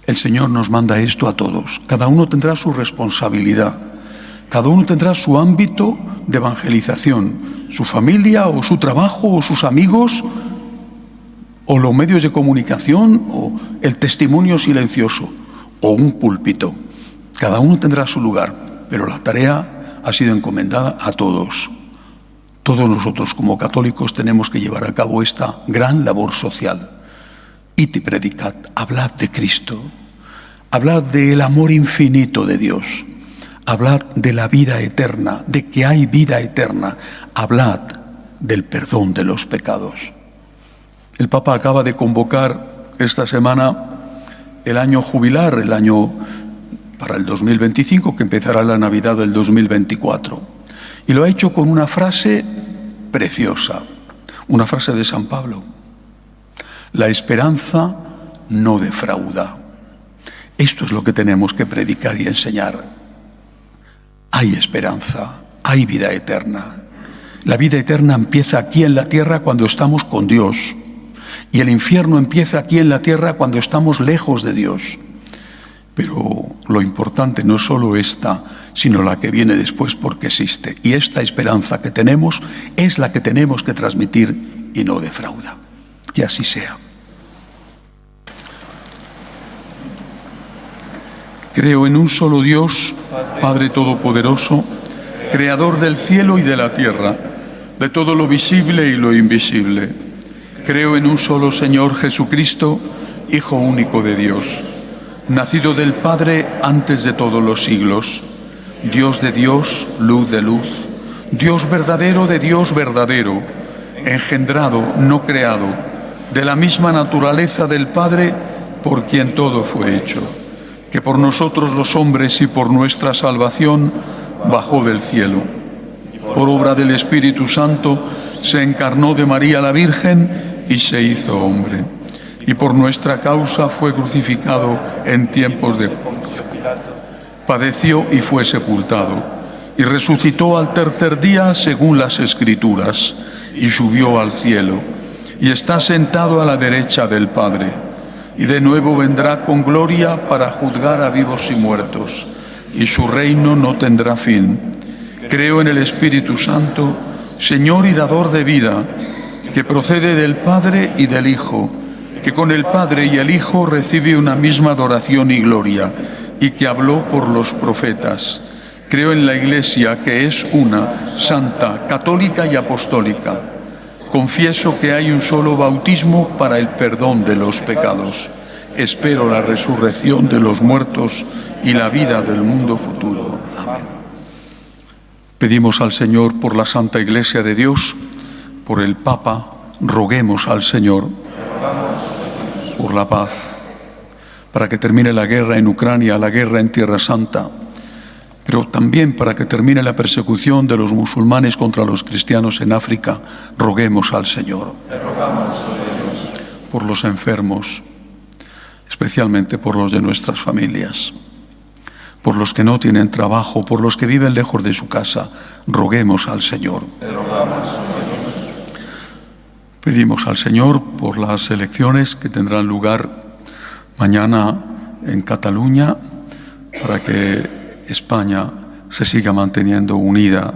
El Señor nos manda esto a todos. Cada uno tendrá su responsabilidad Cada uno tendrá su ámbito de evangelización, su familia o su trabajo o sus amigos o los medios de comunicación o el testimonio silencioso o un púlpito. Cada uno tendrá su lugar, pero la tarea ha sido encomendada a todos. Todos nosotros como católicos tenemos que llevar a cabo esta gran labor social. Id y predicad, hablad de Cristo, hablad del amor infinito de Dios, hablad de la vida eterna, de que hay vida eterna, hablad del perdón de los pecados. El Papa acaba de convocar esta semana el año jubilar, el año para el 2025, que empezará la Navidad del 2024. Y lo ha hecho con una frase preciosa, una frase de San Pablo. La esperanza no defrauda. Esto es lo que tenemos que predicar y enseñar. Hay esperanza, hay vida eterna. La vida eterna empieza aquí en la tierra cuando estamos con Dios. Y el infierno empieza aquí en la tierra cuando estamos lejos de Dios. Pero lo importante no es solo esta, sino la que viene después, porque existe. Y esta esperanza que tenemos es la que tenemos que transmitir y no defrauda. Que así sea. Creo en un solo Dios, Padre Todopoderoso, Creador del cielo y de la tierra, de todo lo visible y lo invisible. Creo en un solo Señor Jesucristo, Hijo único de Dios, nacido del Padre antes de todos los siglos, Dios de Dios, luz de luz, Dios verdadero de Dios verdadero, engendrado, no creado, de la misma naturaleza del Padre, por quien todo fue hecho, que por nosotros los hombres y por nuestra salvación bajó del cielo. Por obra del Espíritu Santo se encarnó de María la Virgen y se hizo hombre. Y por nuestra causa fue crucificado en tiempos de padeció y fue sepultado, y resucitó al tercer día según las Escrituras, y subió al cielo, y está sentado a la derecha del Padre, y de nuevo vendrá con gloria para juzgar a vivos y muertos, y su reino no tendrá fin. Creo en el Espíritu Santo, Señor y dador de vida, que procede del Padre y del Hijo, que con el Padre y el Hijo recibe una misma adoración y gloria, y que habló por los profetas. Creo en la Iglesia, que es una, santa, católica y apostólica. Confieso que hay un solo bautismo para el perdón de los pecados. Espero la resurrección de los muertos y la vida del mundo futuro. Amén. Pedimos al Señor por la Santa Iglesia de Dios, por el Papa, roguemos al Señor por la paz, para que termine la guerra en Ucrania, la guerra en Tierra Santa, pero también para que termine la persecución de los musulmanes contra los cristianos en África. Roguemos al Señor. Por los enfermos, especialmente por los de nuestras familias, por los que no tienen trabajo, por los que viven lejos de su casa. Roguemos al Señor. Pedimos al Señor por las elecciones que tendrán lugar mañana en Cataluña, para que España se siga manteniendo unida.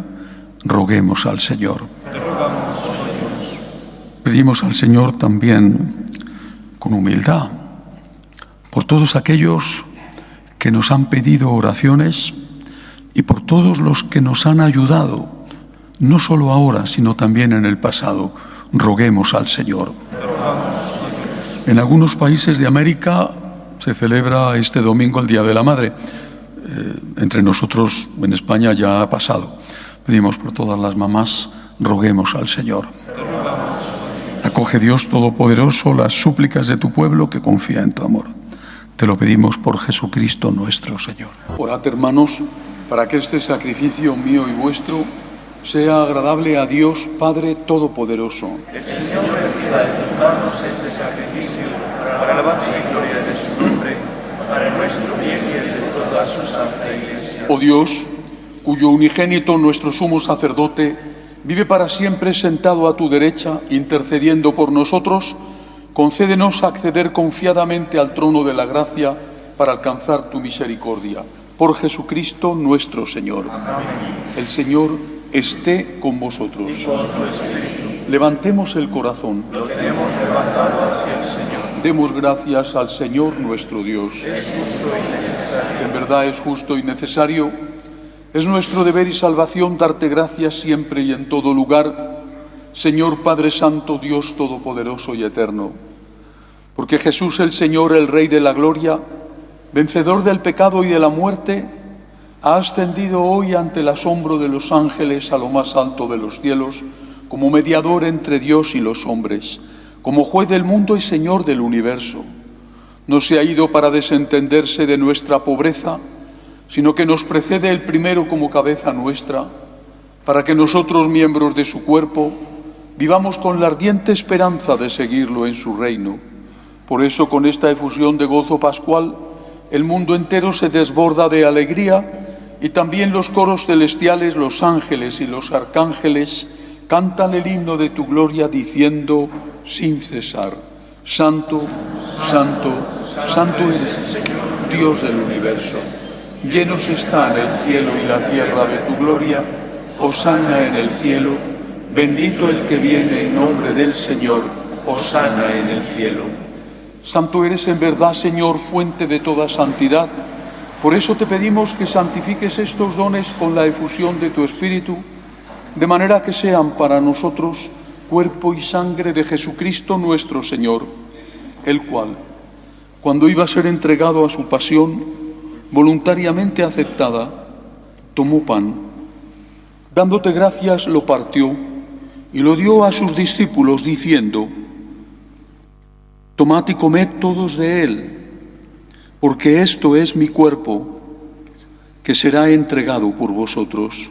Roguemos al Señor. Pedimos al Señor también con humildad por todos aquellos que nos han pedido oraciones y por todos los que nos han ayudado, no solo ahora, sino también en el pasado. Roguemos al Señor. En algunos países de América se celebra este domingo el Día de la Madre. Entre nosotros, en España, ya ha pasado. Pedimos por todas las mamás, roguemos al Señor. Acoge, Dios Todopoderoso, las súplicas de tu pueblo que confía en tu amor. Te lo pedimos por Jesucristo nuestro Señor. Orad, hermanos, para que este sacrificio mío y vuestro sea agradable a Dios Padre Todopoderoso. El Señor reciba de tus manos este sacrificio para alabanza y gloria de su nombre, para nuestro bien y el de toda su santa Iglesia. Oh Dios, cuyo unigénito, nuestro sumo sacerdote, vive para siempre sentado a tu derecha, intercediendo por nosotros, concédenos acceder confiadamente al trono de la gracia para alcanzar tu misericordia. por Jesucristo nuestro Señor. El Señor esté con vosotros. Levantemos el corazón. Lo tenemos levantado hacia el Señor. Demos gracias al Señor nuestro Dios. Es justo y necesario. En verdad es justo y necesario. Es nuestro deber y salvación darte gracias siempre y en todo lugar, Señor Padre Santo, Dios Todopoderoso y Eterno. Porque Jesús el Señor, el Rey de la Gloria, vencedor del pecado y de la muerte, ha ascendido hoy ante el asombro de los ángeles a lo más alto de los cielos, como mediador entre Dios y los hombres, como juez del mundo y Señor del universo. No se ha ido para desentenderse de nuestra pobreza, sino que nos precede el primero como cabeza nuestra, para que nosotros, miembros de su cuerpo, vivamos con la ardiente esperanza de seguirlo en su reino. Por eso, con esta efusión de gozo pascual, el mundo entero se desborda de alegría y también los coros celestiales, los ángeles y los arcángeles cantan el himno de tu gloria diciendo sin cesar: Santo, Santo, Santo eres, Dios del universo. Llenos están el cielo y la tierra de tu gloria. Hosana en el cielo. Bendito el que viene en nombre del Señor. Hosana en el cielo. Santo eres en verdad, Señor, fuente de toda santidad. Por eso te pedimos que santifiques estos dones con la efusión de tu Espíritu, de manera que sean para nosotros cuerpo y sangre de Jesucristo nuestro Señor, el cual, cuando iba a ser entregado a su pasión, voluntariamente aceptada, tomó pan, dándote gracias, lo partió y lo dio a sus discípulos, diciendo: Tomad y comed todos de él, porque esto es mi cuerpo, que será entregado por vosotros.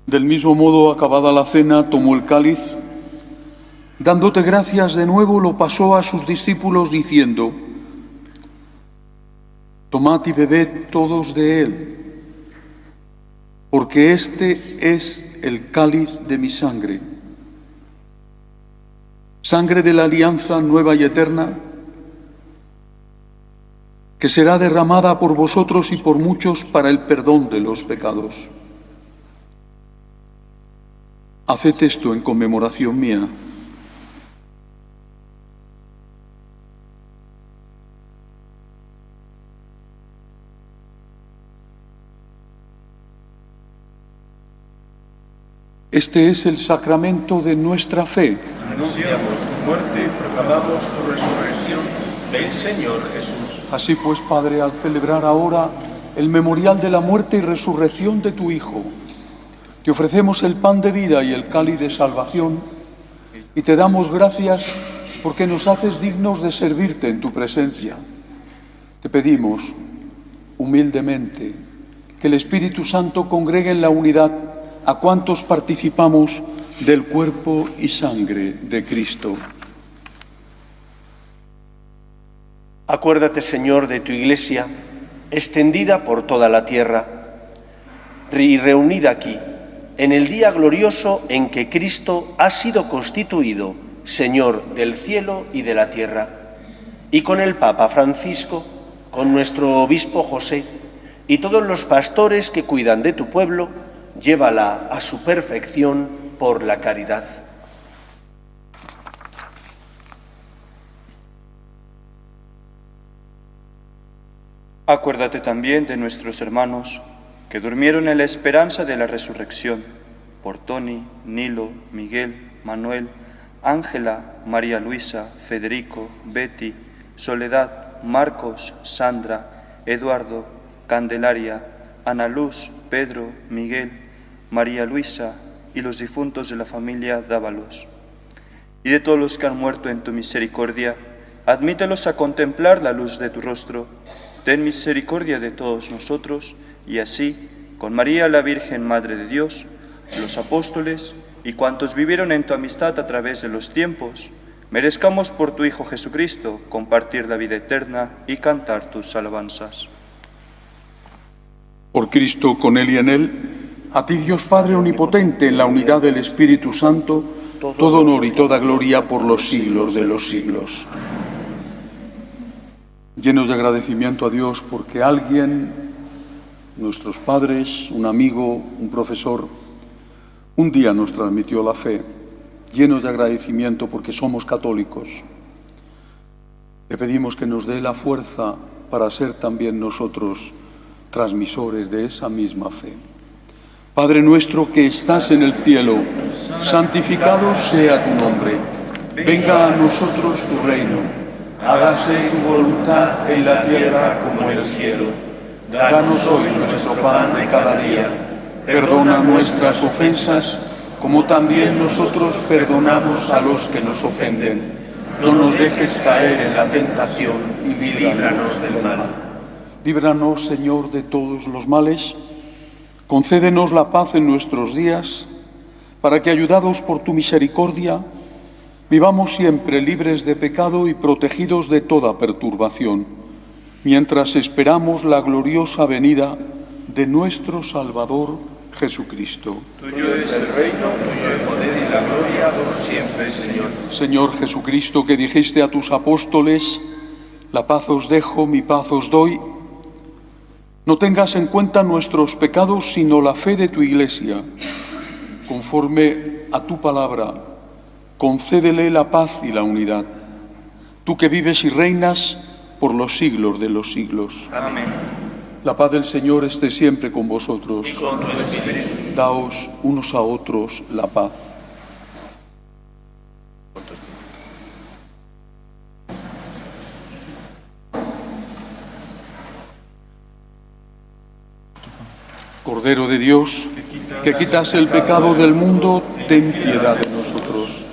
Del mismo modo, acabada la cena, tomó el cáliz, dándote gracias de nuevo, lo pasó a sus discípulos diciendo: Tomad y bebed todos de él, porque este es el cáliz de mi sangre, sangre de la alianza nueva y eterna, que será derramada por vosotros y por muchos para el perdón de los pecados. Haced esto en conmemoración mía. Este es el sacramento de nuestra fe. Anunciamos tu muerte y proclamamos tu resurrección. Ven, Señor Jesús. Así pues, Padre, al celebrar ahora el memorial de la muerte y resurrección de tu Hijo, te ofrecemos el pan de vida y el cáliz de salvación y te damos gracias porque nos haces dignos de servirte en tu presencia. Te pedimos humildemente que el Espíritu Santo congregue en la unidad a cuantos participamos del cuerpo y sangre de Cristo. Acuérdate, Señor, de tu Iglesia, extendida por toda la tierra y reunida aquí, en el día glorioso en que Cristo ha sido constituido Señor del cielo y de la tierra, y con el Papa Francisco, con nuestro obispo José y todos los pastores que cuidan de tu pueblo, llévala a su perfección por la caridad. Acuérdate también de nuestros hermanos que durmieron en la esperanza de la resurrección, por Tony, Nilo, Miguel, Manuel, Ángela, María Luisa, Federico, Betty, Soledad, Marcos, Sandra, Eduardo, Candelaria, Ana Luz, Pedro, Miguel, María Luisa y los difuntos de la familia Dávalos. Y de todos los que han muerto en tu misericordia, admítelos a contemplar la luz de tu rostro. Ten misericordia de todos nosotros, y así, con María la Virgen, Madre de Dios, los apóstoles y cuantos vivieron en tu amistad a través de los tiempos, merezcamos por tu Hijo Jesucristo compartir la vida eterna y cantar tus alabanzas. Por Cristo, con Él y en Él, a ti Dios Padre Omnipotente, en la unidad del Espíritu Santo, todo honor y toda gloria por los siglos de los siglos. Llenos de agradecimiento a Dios porque alguien, nuestros padres, un amigo, un profesor, un día nos transmitió la fe, llenos de agradecimiento porque somos católicos. Le pedimos que nos dé la fuerza para ser también nosotros transmisores de esa misma fe. Padre nuestro que estás en el cielo, santificado sea tu nombre. Venga a nosotros tu reino. Hágase tu voluntad en la tierra como en el cielo. Danos hoy nuestro pan de cada día. Perdona nuestras ofensas, como también nosotros perdonamos a los que nos ofenden. No nos dejes caer en la tentación y líbranos del mal. Líbranos, Señor, de todos los males. Concédenos la paz en nuestros días, para que, ayudados por tu misericordia, vivamos siempre libres de pecado y protegidos de toda perturbación, mientras esperamos la gloriosa venida de nuestro Salvador Jesucristo. Tuyo es el reino, tuyo el poder y la gloria por siempre, Señor. Señor Jesucristo, que dijiste a tus apóstoles, la paz os dejo, mi paz os doy, no tengas en cuenta nuestros pecados, sino la fe de tu Iglesia. Conforme a tu palabra, concédele la paz y la unidad. Tú que vives y reinas por los siglos de los siglos. Amén. La paz del Señor esté siempre con vosotros. Y con tu espíritu. Daos unos a otros la paz. Cordero de Dios, que quitas el pecado del mundo, ten piedad de nosotros.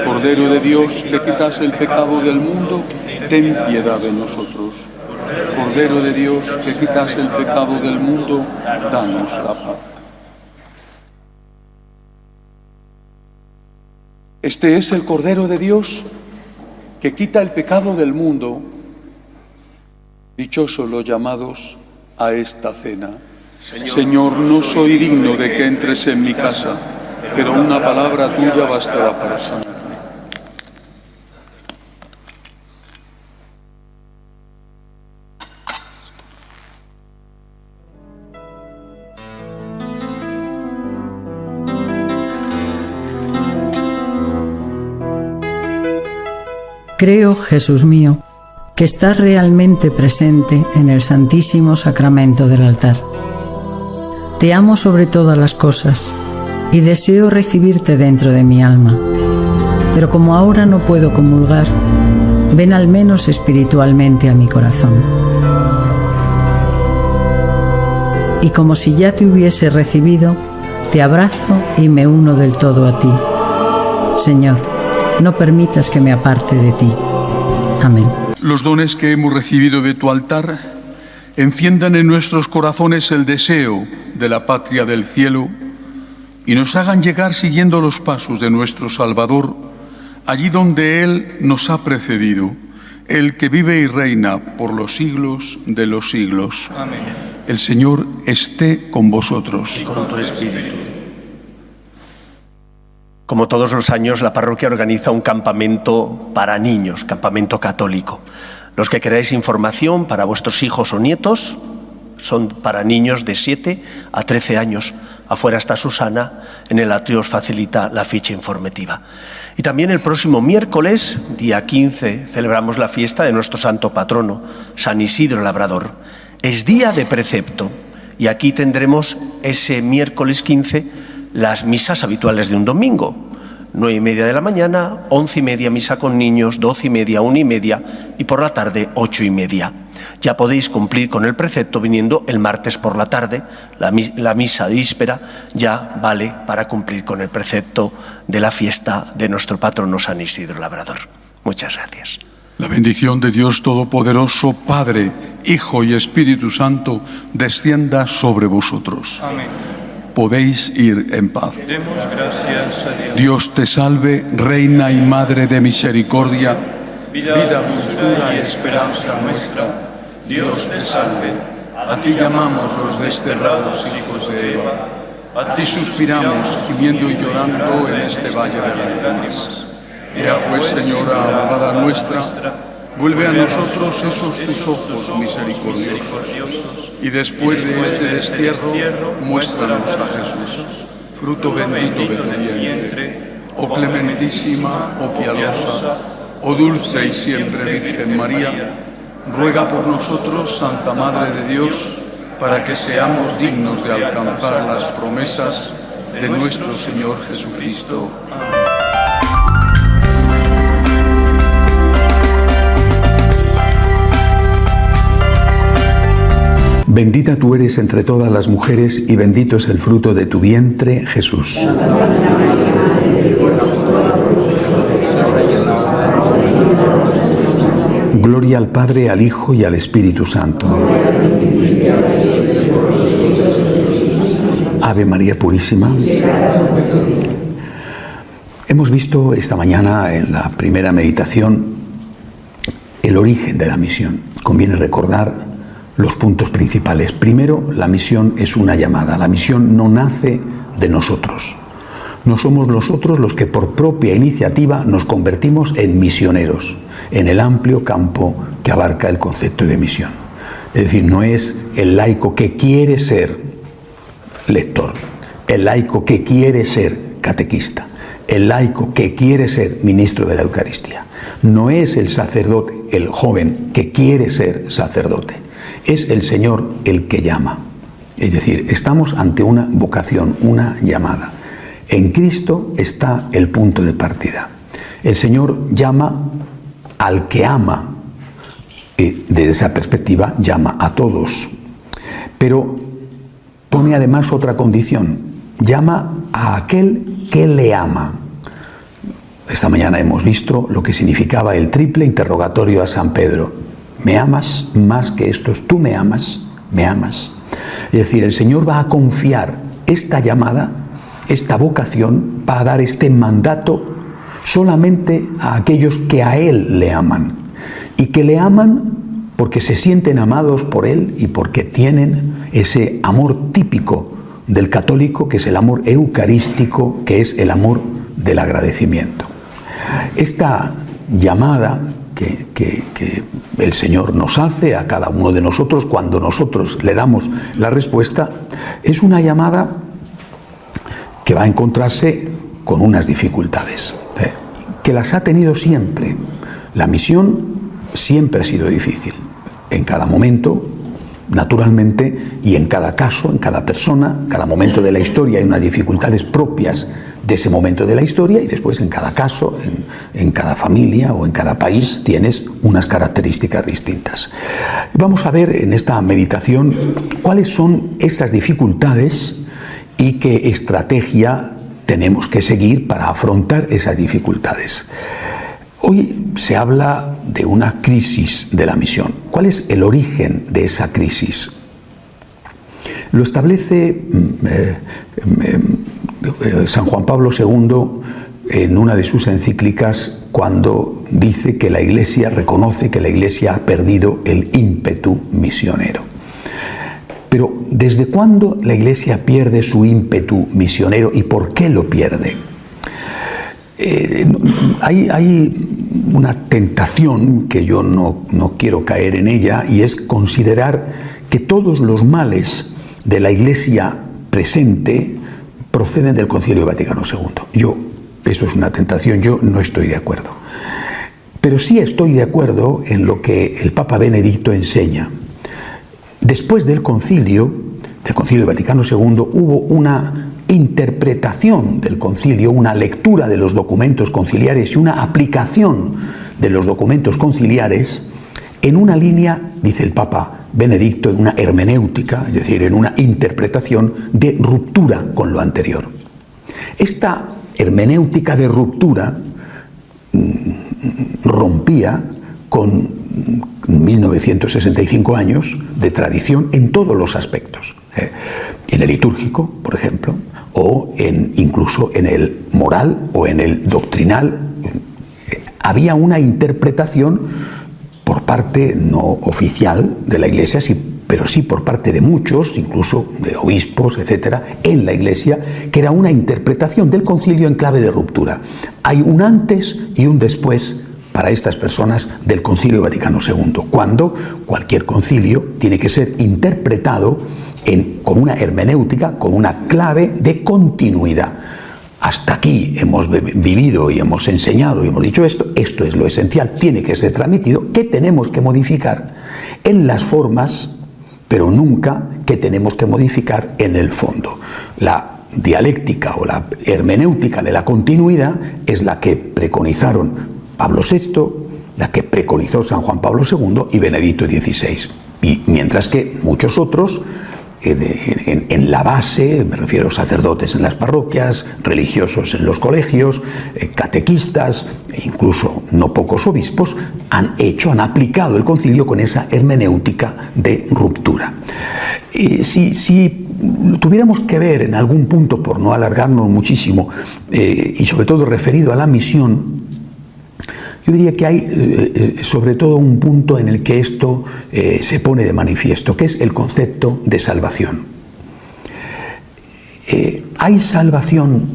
Cordero de Dios, que quitas el pecado del mundo, ten piedad de nosotros. Cordero de Dios, que quitas el pecado del mundo, danos la paz. Este es el Cordero de Dios, que quita el pecado del mundo. Dichosos los llamados a esta cena. Señor, no soy digno de que entres en mi casa, pero una palabra tuya bastará para sanarme. Creo, Jesús mío, que estás realmente presente en el Santísimo Sacramento del altar. Te amo sobre todas las cosas y deseo recibirte dentro de mi alma. Pero como ahora no puedo comulgar, ven al menos espiritualmente a mi corazón. Y como si ya te hubiese recibido, te abrazo y me uno del todo a ti. Señor, no permitas que me aparte de ti. Amén. Los dones que hemos recibido de tu altar enciendan en nuestros corazones el deseo de la patria del cielo y nos hagan llegar siguiendo los pasos de nuestro Salvador, allí donde Él nos ha precedido, el que vive y reina por los siglos de los siglos. Amén. El Señor esté con vosotros. Y con tu espíritu. Como todos los años, la parroquia organiza un campamento para niños, campamento católico. Los que queráis información para vuestros hijos o nietos son para niños de 7 a 13 años. Afuera está Susana, en el atrio os facilita la ficha informativa. Y también el próximo miércoles, día 15, celebramos la fiesta de nuestro santo patrono, San Isidro Labrador. Es día de precepto y aquí tendremos ese miércoles 15 las misas habituales de un domingo. 9:30 de la mañana, 11:30 misa con niños, 12:30, 1:30 y por la tarde 8:30. Ya podéis cumplir con el precepto viniendo el martes por la tarde, la misa de víspera ya vale para cumplir con el precepto de la fiesta de nuestro patrono San Isidro Labrador. Muchas gracias. La bendición de Dios Todopoderoso, Padre, Hijo y Espíritu Santo, descienda sobre vosotros. Amén. Podéis ir en paz. Demos gracias a Dios. Dios te salve, Reina y Madre de misericordia, Vida, dulzura y esperanza nuestra. Dios te salve. A ti llamamos los desterrados hijos de Eva. A ti suspiramos, gimiendo y llorando en este valle de lágrimas. Ea pues, Señora, abogada nuestra, vuelve a nosotros esos tus ojos misericordiosos, y después de este destierro, muéstranos a Jesús, fruto bendito de tu vientre, oh clementísima, oh piadosa, oh dulce y siempre Virgen María, ruega por nosotros, Santa Madre de Dios, para que seamos dignos de alcanzar las promesas de nuestro Señor Jesucristo. Bendita tú eres entre todas las mujeres y bendito es el fruto de tu vientre, Jesús. Gloria al Padre, al Hijo y al Espíritu Santo. Ave María Purísima. Hemos visto esta mañana en la primera meditación el origen de la misión. Conviene recordar los puntos principales. Primero, la misión es una llamada. La misión no nace de nosotros. No somos nosotros los que por propia iniciativa nos convertimos en misioneros en el amplio campo que abarca el concepto de misión. Es decir, no es el laico que quiere ser lector, el laico que quiere ser catequista, el laico que quiere ser ministro de la Eucaristía. No es el sacerdote, el joven que quiere ser sacerdote. Es el Señor el que llama. Es decir, estamos ante una vocación, una llamada. En Cristo está el punto de partida. El Señor llama al que ama. Desde esa perspectiva llama a todos. Pero pone además otra condición. Llama a aquel que le ama. Esta mañana hemos visto lo que significaba el triple interrogatorio a San Pedro. ¿Me amas más que estos? ¿Tú me amas? ¿Me amas? Es decir, el Señor va a confiar esta llamada, esta vocación, va a dar este mandato solamente a aquellos que a Él le aman. Y que le aman porque se sienten amados por Él y porque tienen ese amor típico del católico, que es el amor eucarístico, que es el amor del agradecimiento. Esta llamada que el Señor nos hace a cada uno de nosotros cuando nosotros le damos la respuesta, es una llamada que va a encontrarse con unas dificultades, que las ha tenido siempre. La misión siempre ha sido difícil, en cada momento, naturalmente, y en cada caso, en cada persona, en cada momento de la historia hay unas dificultades propias de ese momento de la historia, y después en cada caso, en cada familia o en cada país tienes unas características distintas. Vamos a ver en esta meditación cuáles son esas dificultades y qué estrategia tenemos que seguir para afrontar esas dificultades. Hoy se habla de una crisis de la misión. ¿Cuál es el origen de esa crisis? Lo establece San Juan Pablo II en una de sus encíclicas, cuando dice que la Iglesia reconoce que la Iglesia ha perdido el ímpetu misionero. Pero ¿desde cuándo la Iglesia pierde su ímpetu misionero y por qué lo pierde? Hay una tentación que yo no quiero caer en ella, y es considerar que todos los males de la Iglesia presente proceden del Concilio Vaticano II. Eso es una tentación, yo no estoy de acuerdo. Pero sí estoy de acuerdo en lo que el Papa Benedicto enseña. Después del Concilio Vaticano II, hubo una interpretación del concilio, una lectura de los documentos conciliares y una aplicación de los documentos conciliares en una línea, dice el Papa Benedicto, en una hermenéutica, es decir, en una interpretación de ruptura con lo anterior. Esta hermenéutica de ruptura rompía con 1965 años de tradición en todos los aspectos, en el litúrgico, por ejemplo, o incluso en el moral o en el doctrinal. Había una interpretación por parte no oficial de la Iglesia, pero sí por parte de muchos, incluso de obispos, etcétera, en la Iglesia, que era una interpretación del concilio en clave de ruptura. Hay un antes y un después para estas personas del Concilio Vaticano II, cuando cualquier concilio tiene que ser interpretado con una hermenéutica, con una clave de continuidad. Hasta aquí hemos vivido y hemos enseñado y hemos dicho esto es lo esencial, tiene que ser transmitido, que tenemos que modificar en las formas, pero nunca que tenemos que modificar en el fondo. La dialéctica o la hermenéutica de la continuidad es la que preconizaron Pablo VI, la que preconizó San Juan Pablo II y Benedicto XVI. Y mientras que muchos otros, en la base, me refiero a sacerdotes en las parroquias, religiosos en los colegios, catequistas, e incluso no pocos obispos, han aplicado el concilio con esa hermenéutica de ruptura. Si tuviéramos que ver en algún punto, por no alargarnos muchísimo, y sobre todo referido a la misión, yo diría que hay sobre todo un punto en el que esto se pone de manifiesto, que es el concepto de salvación. ¿Hay salvación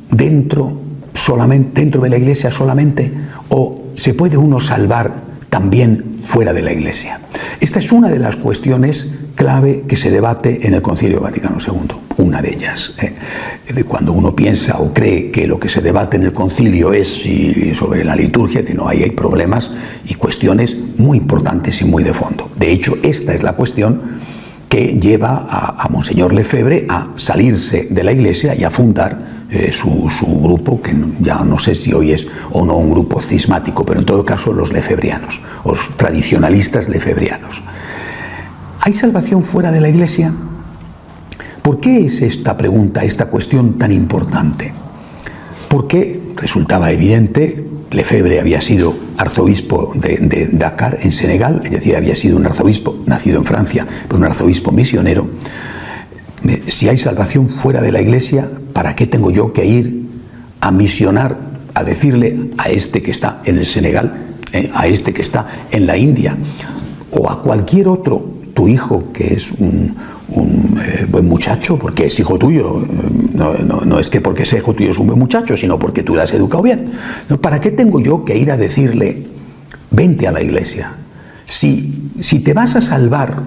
dentro de la Iglesia solamente, o se puede uno salvar también fuera de la Iglesia? Esta es una de las cuestiones clave que se debate en el Concilio Vaticano II, una de ellas. Cuando uno piensa o cree que lo que se debate en el concilio es sobre la liturgia, no, ahí hay problemas y cuestiones muy importantes y muy de fondo. De hecho, esta es la cuestión que lleva a Monseñor Lefebvre a salirse de la Iglesia y a fundar su grupo, que ya no sé si hoy es o no un grupo cismático, pero en todo caso los lefebrianos, los tradicionalistas lefebrianos. ¿Hay salvación fuera de la Iglesia? ¿Por qué es esta pregunta, esta cuestión tan importante? Porque resultaba evidente, Lefebvre había sido arzobispo de Dakar, en Senegal, es decir, había sido un arzobispo nacido en Francia, pero un arzobispo misionero. Si hay salvación fuera de la Iglesia, ¿para qué tengo yo que ir a misionar, a decirle a este que está en el Senegal, a este que está en la India, o a cualquier otro, tu hijo que es un buen muchacho, porque es hijo tuyo, no es que porque sea hijo tuyo es un buen muchacho, sino porque tú lo has educado bien? ¿Para qué tengo yo que ir a decirle, vente a la Iglesia? Si te vas a salvar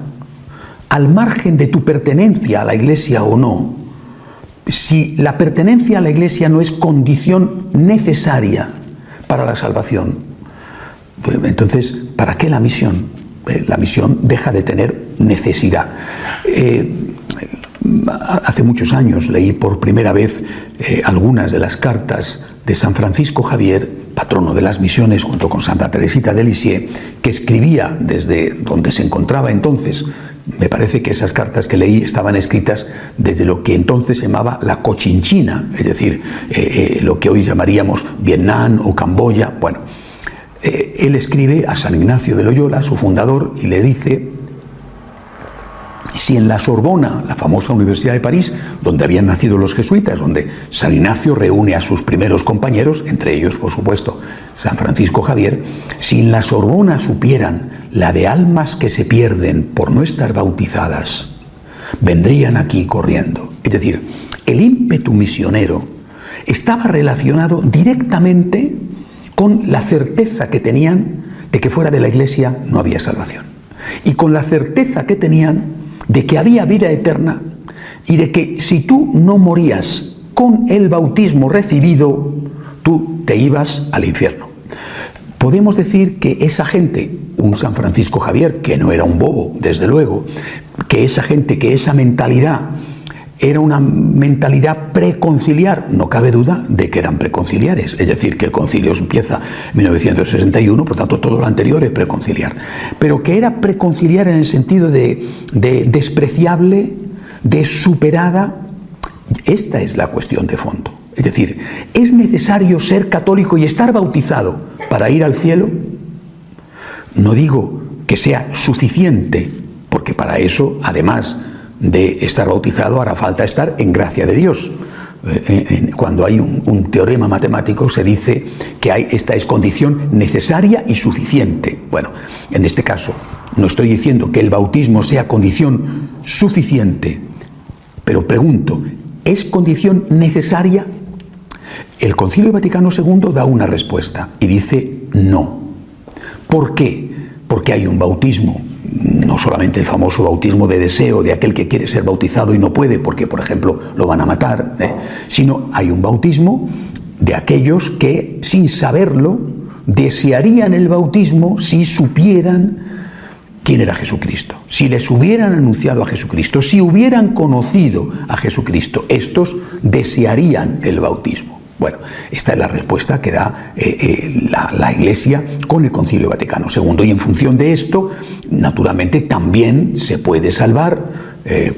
al margen de tu pertenencia a la Iglesia o no, si la pertenencia a la Iglesia no es condición necesaria para la salvación, pues entonces, ¿para qué la misión? La misión deja de tener necesidad. Hace muchos años leí por primera vez algunas de las cartas de San Francisco Javier, patrono de las misiones, junto con Santa Teresita de Lisieux, que escribía desde donde se encontraba entonces. Me parece que esas cartas que leí estaban escritas desde lo que entonces se llamaba la Cochinchina, es decir, lo que hoy llamaríamos Vietnam o Camboya. Bueno, él escribe a San Ignacio de Loyola, su fundador, y le dice: si en la Sorbona, la famosa Universidad de París, donde habían nacido los jesuitas, donde San Ignacio reúne a sus primeros compañeros, entre ellos, por supuesto, San Francisco Javier, si en la Sorbona supieran la de almas que se pierden por no estar bautizadas, vendrían aquí corriendo. Es decir, el ímpetu misionero estaba relacionado directamente con la certeza que tenían de que fuera de la Iglesia no había salvación, y con la certeza que tenían de que había vida eterna, y de que si tú no morías con el bautismo recibido, tú te ibas al infierno. Podemos decir que esa gente, un San Francisco Javier, que no era un bobo, desde luego, que esa gente, que esa mentalidad era una mentalidad preconciliar, no cabe duda de que eran preconciliares, es decir, que el concilio empieza en 1961, por tanto todo lo anterior es preconciliar, pero que era preconciliar en el sentido de despreciable, de superada. Esta es la cuestión de fondo. Es decir, ¿es necesario ser católico y estar bautizado para ir al cielo? No digo que sea suficiente, porque para eso, además de estar bautizado, hará falta estar en gracia de Dios. Cuando hay un teorema matemático se dice que esta es condición necesaria y suficiente. Bueno, en este caso, No estoy diciendo que el bautismo sea condición suficiente, pero pregunto, ¿es condición necesaria? El Concilio Vaticano II da una respuesta y dice no. ¿Por qué? Porque hay un bautismo, no solamente el famoso bautismo de deseo de aquel que quiere ser bautizado y no puede porque, por ejemplo, lo van a matar, sino hay un bautismo de aquellos que, sin saberlo, desearían el bautismo si supieran quién era Jesucristo, si les hubieran anunciado a Jesucristo, si hubieran conocido a Jesucristo, estos desearían el bautismo. Bueno, esta es la respuesta que da la Iglesia con el Concilio Vaticano II, y en función de esto, naturalmente, también se puede salvar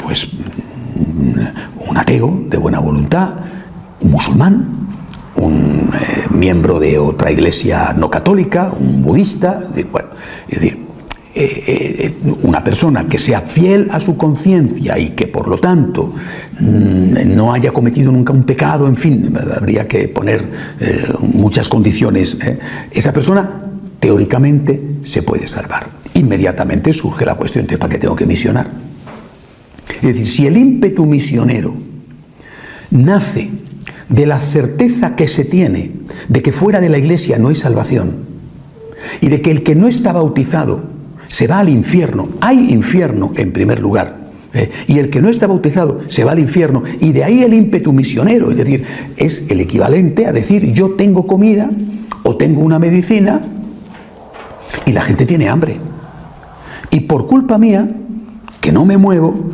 pues un ateo de buena voluntad, un musulmán, un miembro de otra iglesia no católica, un budista, una persona que sea fiel a su conciencia y que por lo tanto no haya cometido nunca un pecado, en fin, habría que poner muchas condiciones, esa persona teóricamente se puede salvar. Inmediatamente surge la cuestión de ¿para qué tengo que misionar? Es decir, si el ímpetu misionero nace de la certeza que se tiene de que fuera de la iglesia no hay salvación y de que el que no está bautizado se va al infierno, hay infierno en primer lugar, y el que no está bautizado se va al infierno, y de ahí el ímpetu misionero, es decir, es el equivalente a decir yo tengo comida o tengo una medicina y la gente tiene hambre, y por culpa mía, que no me muevo,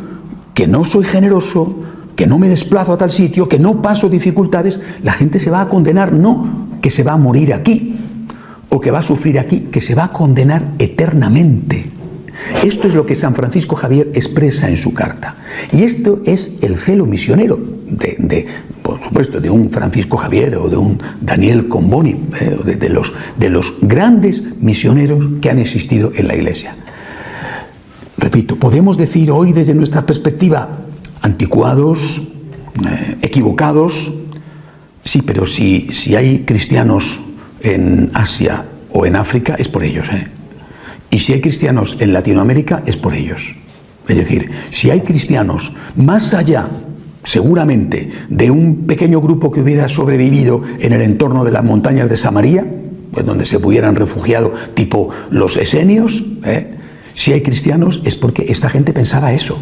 que no soy generoso, que no me desplazo a tal sitio, que no paso dificultades, la gente se va a condenar, no que se va a morir aquí o que va a sufrir aquí, que se va a condenar eternamente. Esto es lo que San Francisco Javier expresa en su carta. Y esto es el celo misionero, por supuesto, de un Francisco Javier o de un Daniel Comboni, de los grandes misioneros que han existido en la Iglesia. Repito, podemos decir hoy desde nuestra perspectiva, anticuados, equivocados, sí, pero si hay cristianos en Asia o en África, es por ellos, y si hay cristianos en Latinoamérica, es por ellos. Es decir, si hay cristianos más allá, seguramente, de un pequeño grupo que hubiera sobrevivido en el entorno de las montañas de Samaria, pues donde se hubieran refugiado, tipo los esenios, si hay cristianos es porque esta gente pensaba eso.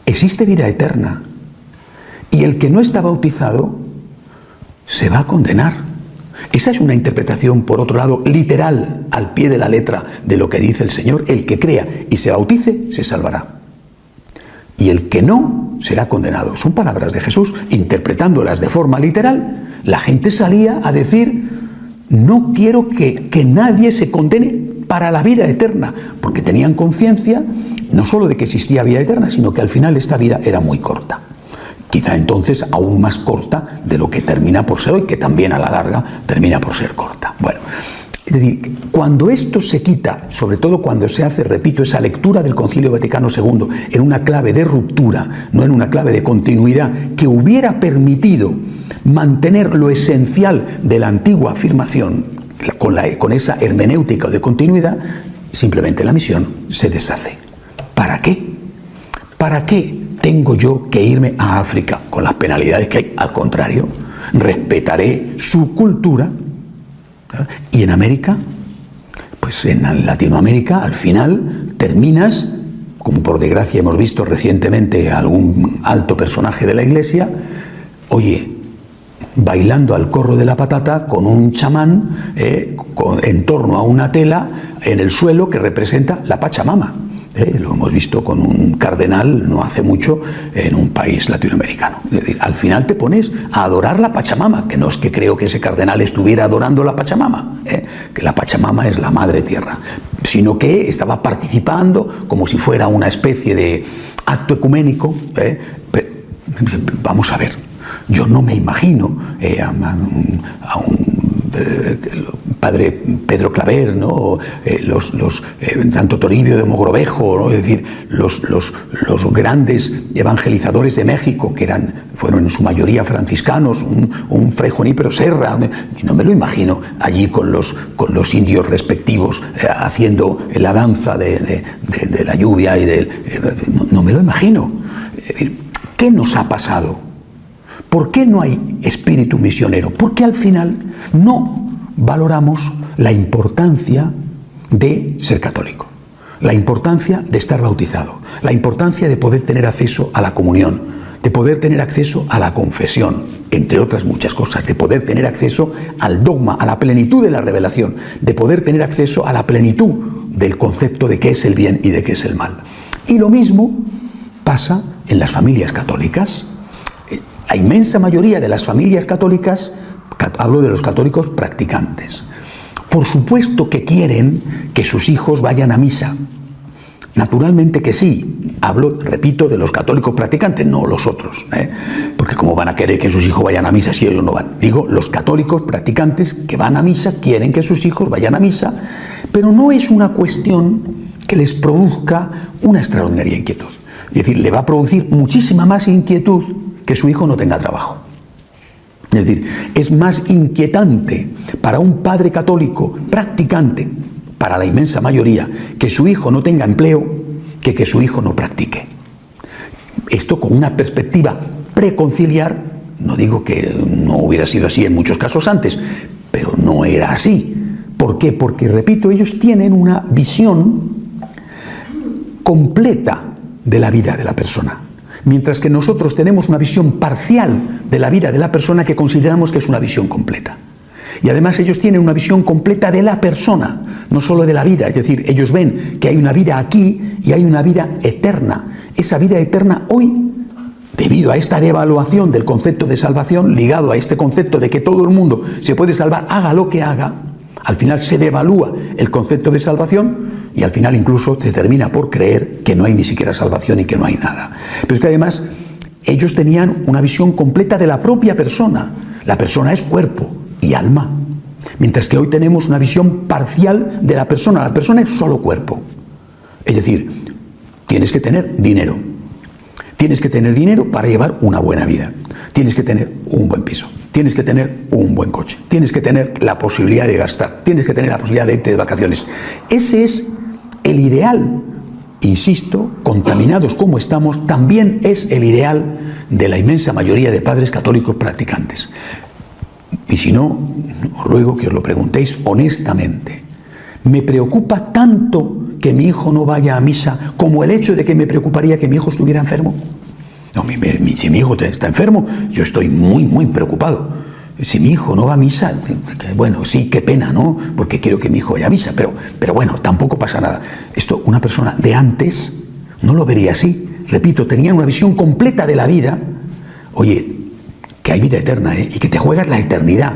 Existe vida eterna, y el que no está bautizado se va a condenar. Esa es una interpretación, por otro lado, literal, al pie de la letra de lo que dice el Señor. El que crea y se bautice, se salvará. Y el que no, será condenado. Son palabras de Jesús. Interpretándolas de forma literal, la gente salía a decir, no quiero que nadie se condene para la vida eterna, porque tenían conciencia no solo de que existía vida eterna, sino que al final esta vida era muy corta. Quizá entonces aún más corta de lo que termina por ser hoy, que también a la larga termina por ser corta. Bueno, es decir, cuando esto se quita, sobre todo cuando se hace, repito, esa lectura del Concilio Vaticano II en una clave de ruptura, no en una clave de continuidad, que hubiera permitido mantener lo esencial de la antigua afirmación con esa hermenéutica de continuidad, simplemente la misión se deshace. ¿Para qué? ¿Para qué tengo yo que irme a África con las penalidades que hay? Al contrario, respetaré su cultura. Y en América, pues en Latinoamérica, al final terminas, como por desgracia hemos visto recientemente a algún alto personaje de la Iglesia, oye, bailando al corro de la patata con un chamán en torno a una tela en el suelo que representa la Pachamama. Lo hemos visto con un cardenal no hace mucho en un país latinoamericano. Es decir, al final te pones a adorar la Pachamama, que no es que creo que ese cardenal estuviera adorando la Pachamama, que la Pachamama es la madre tierra, sino que estaba participando como si fuera una especie de acto ecuménico. Vamos a ver, yo no me imagino a un padre Pedro Claver, ¿no? Tanto Toribio de Mogrovejo, ¿no? Es decir, los grandes evangelizadores de México, que fueron en su mayoría franciscanos, un fray Junípero Serra, y no me lo imagino allí con los indios respectivos haciendo la danza de la lluvia no me lo imagino. Es decir, ¿qué nos ha pasado? ¿Por qué no hay espíritu misionero? Porque al final no valoramos la importancia de ser católico, la importancia de estar bautizado, la importancia de poder tener acceso a la comunión, de poder tener acceso a la confesión, entre otras muchas cosas, de poder tener acceso al dogma, a la plenitud de la revelación, de poder tener acceso a la plenitud del concepto de qué es el bien y de qué es el mal. Y lo mismo pasa en las familias católicas. La inmensa mayoría de las familias católicas, hablo de los católicos practicantes, por supuesto que quieren que sus hijos vayan a misa. Naturalmente que sí. Repito, de los católicos practicantes, no los otros, porque cómo van a querer que sus hijos vayan a misa si ellos no van. Digo, los católicos practicantes que van a misa quieren que sus hijos vayan a misa, pero no es una cuestión que les produzca una extraordinaria inquietud. Es decir, le va a producir muchísima más inquietud que su hijo no tenga trabajo. Es decir, es más inquietante para un padre católico practicante, para la inmensa mayoría, que su hijo no tenga empleo que su hijo no practique. Esto con una perspectiva preconciliar, no digo que no hubiera sido así en muchos casos antes, pero no era así. ¿Por qué? Porque, repito, ellos tienen una visión completa de la vida de la persona, mientras que nosotros tenemos una visión parcial de la vida de la persona que consideramos que es una visión completa. Y además ellos tienen una visión completa de la persona, no solo de la vida. Es decir, ellos ven que hay una vida aquí y hay una vida eterna. Esa vida eterna hoy, debido a esta devaluación del concepto de salvación, ligado a este concepto de que todo el mundo se puede salvar, haga lo que haga, al final se devalúa el concepto de salvación y al final incluso se termina por creer que no hay ni siquiera salvación y que no hay nada. Pero es que además ellos tenían una visión completa de la propia persona. La persona es cuerpo y alma, mientras que hoy tenemos una visión parcial de la persona. La persona es solo cuerpo. Es decir, tienes que tener dinero. Tienes que tener dinero para llevar una buena vida. Tienes que tener un buen piso. Tienes que tener un buen coche. Tienes que tener la posibilidad de gastar. Tienes que tener la posibilidad de irte de vacaciones. Ese es el ideal. Insisto, contaminados como estamos, también es el ideal de la inmensa mayoría de padres católicos practicantes. Y si no, os ruego que os lo preguntéis honestamente. ¿Me preocupa tanto que mi hijo no vaya a misa como el hecho de que me preocuparía que mi hijo estuviera enfermo? No, si mi hijo está enfermo, yo estoy muy, muy preocupado. Si mi hijo no va a misa, bueno, sí, qué pena, ¿no? Porque quiero que mi hijo vaya a misa, pero bueno, tampoco pasa nada. Esto, una persona de antes no lo vería así. Repito, tenía una visión completa de la vida. Oye, que hay vida eterna, y que te juegas la eternidad.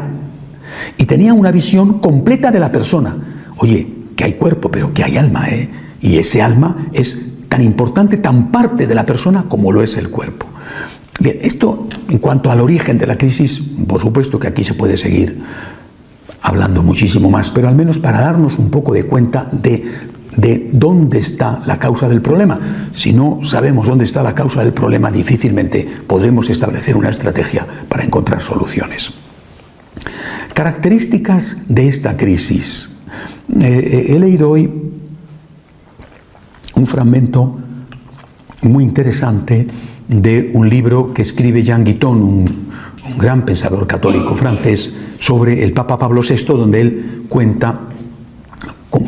Y tenía una visión completa de la persona. Oye, que hay cuerpo, pero que hay alma, y ese alma es tan importante, tan parte de la persona como lo es el cuerpo. Bien, esto en cuanto al origen de la crisis, por supuesto que aquí se puede seguir hablando muchísimo más, pero al menos para darnos un poco de cuenta de dónde está la causa del problema. Si no sabemos dónde está la causa del problema, difícilmente podremos establecer una estrategia para encontrar soluciones. Características de esta crisis. He leído hoy un fragmento muy interesante de un libro que escribe Jean Guiton, un gran pensador católico francés, sobre el Papa Pablo VI, donde él cuenta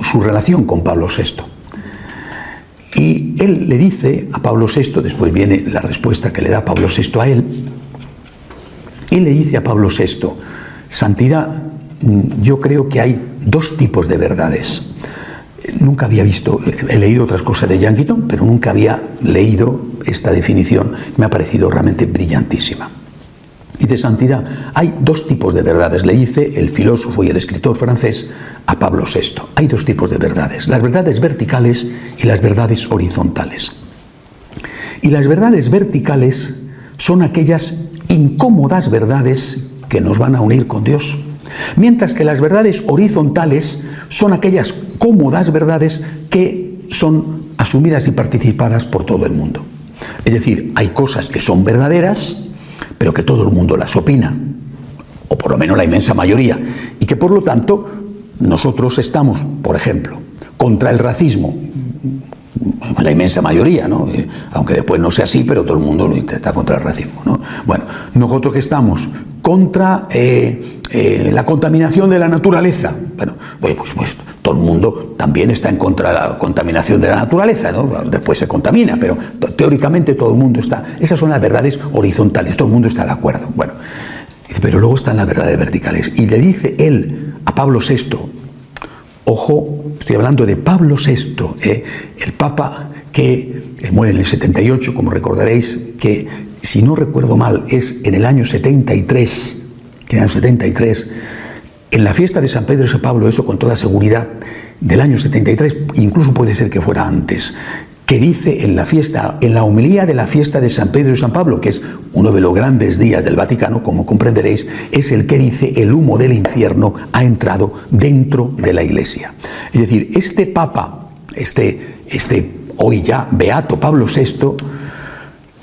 su relación con Pablo VI. Y él le dice a Pablo VI, después viene la respuesta que le da Pablo VI a él, y le dice a Pablo VI: santidad, yo creo que hay dos tipos de verdades. Nunca había visto, he leído otras cosas de Jean Guiton, pero nunca había leído esta definición. Me ha parecido realmente brillantísima. Dice: santidad, hay dos tipos de verdades, le dice el filósofo y el escritor francés a Pablo VI. Hay dos tipos de verdades, las verdades verticales y las verdades horizontales. Y las verdades verticales son aquellas incómodas verdades que nos van a unir con Dios. Mientras que las verdades horizontales son aquellas cómodas verdades que son asumidas y participadas por todo el mundo. Es decir, hay cosas que son verdaderas, pero que todo el mundo las opina, o por lo menos la inmensa mayoría, y que por lo tanto nosotros estamos, por ejemplo, contra el racismo, la inmensa mayoría, ¿no? Aunque después no sea así, pero todo el mundo está contra el racismo, ¿no? Bueno, nosotros que estamos contra la contaminación de la naturaleza, bueno, pues todo el mundo también está en contra de la contaminación de la naturaleza, ¿no? Después se contamina, pero teóricamente todo el mundo está. Esas son las verdades horizontales, todo el mundo está de acuerdo. Bueno, pero luego están las verdades verticales. Y le dice él a Pablo VI, ojo, estoy hablando de Pablo VI, el Papa que muere en el 78, como recordaréis, que si no recuerdo mal es en el año 73, en la fiesta de San Pedro y San Pablo, eso con toda seguridad, del año 73, incluso puede ser que fuera antes, que dice en la homilía de la fiesta de San Pedro y San Pablo, que es uno de los grandes días del Vaticano, como comprenderéis, es el que dice: el humo del infierno ha entrado dentro de la Iglesia. Es decir, este Papa, hoy ya beato Pablo VI,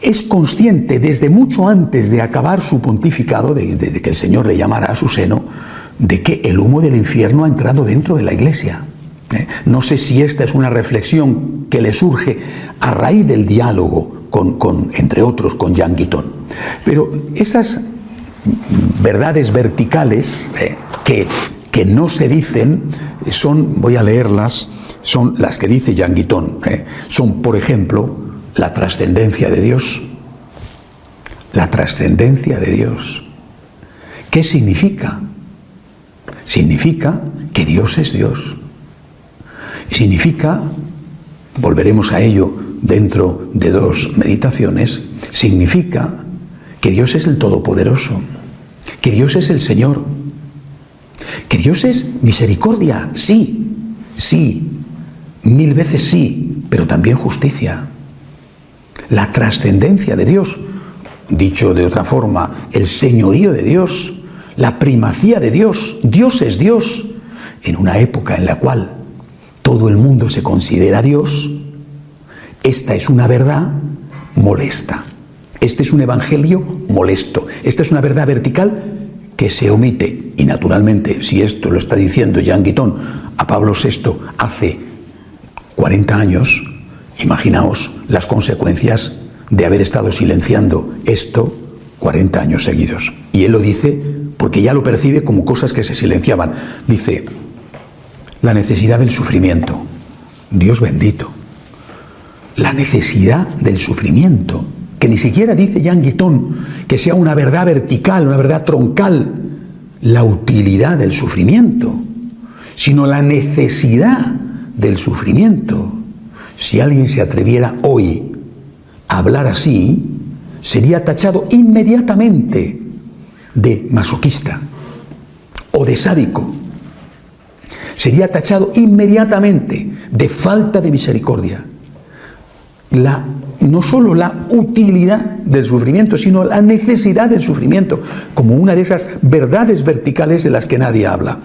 es consciente desde mucho antes de acabar su pontificado, desde que el Señor le llamara a su seno, de que el humo del infierno ha entrado dentro de la Iglesia. No sé si esta es una reflexión que le surge a raíz del diálogo entre otros, con Jean Guiton. Pero esas verdades verticales que no se dicen son, voy a leerlas, son las que dice Jean Guiton. Son, por ejemplo, la trascendencia de Dios. La trascendencia de Dios. ¿Qué significa? Significa que Dios es Dios. Significa, volveremos a ello dentro de 2 meditaciones, significa que Dios es el Todopoderoso, que Dios es el Señor, que Dios es misericordia, sí, 1000 veces sí, pero también justicia. La trascendencia de Dios, dicho de otra forma, el señorío de Dios, la primacía de Dios. Dios es Dios en una época en la cual todo el mundo se considera Dios. Esta es una verdad molesta. Este es un evangelio molesto. Esta es una verdad vertical que se omite. Y naturalmente, si esto lo está diciendo Jean Guiton a Pablo VI hace 40 años, imaginaos las consecuencias de haber estado silenciando esto 40 años seguidos. Y él lo dice porque ya lo percibe como cosas que se silenciaban. Dice: la necesidad del sufrimiento. Dios bendito. La necesidad del sufrimiento. Que ni siquiera dice Jean Guiton que sea una verdad vertical, una verdad troncal, la utilidad del sufrimiento, sino la necesidad del sufrimiento. Si alguien se atreviera hoy a hablar así, sería tachado inmediatamente de masoquista o de sádico. Sería tachado inmediatamente de falta de misericordia. No solo la utilidad del sufrimiento, sino la necesidad del sufrimiento, como una de esas verdades verticales de las que nadie habla.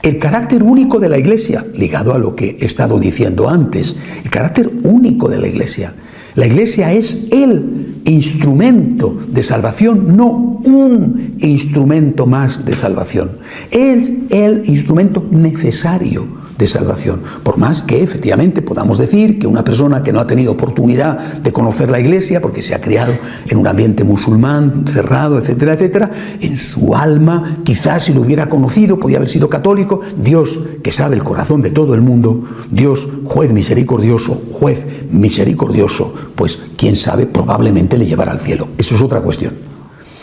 El carácter único de la Iglesia, ligado a lo que he estado diciendo antes, el carácter único de la Iglesia. La Iglesia es el instrumento de salvación, no un instrumento más de salvación. Es el instrumento necesario de salvación. Por más que efectivamente podamos decir que una persona que no ha tenido oportunidad de conocer la Iglesia porque se ha criado en un ambiente musulmán cerrado, etcétera, etcétera, en su alma, quizás si lo hubiera conocido, podía haber sido católico. Dios, que sabe el corazón de todo el mundo, Dios, juez misericordioso, pues quién sabe, probablemente le llevará al cielo. Eso es otra cuestión.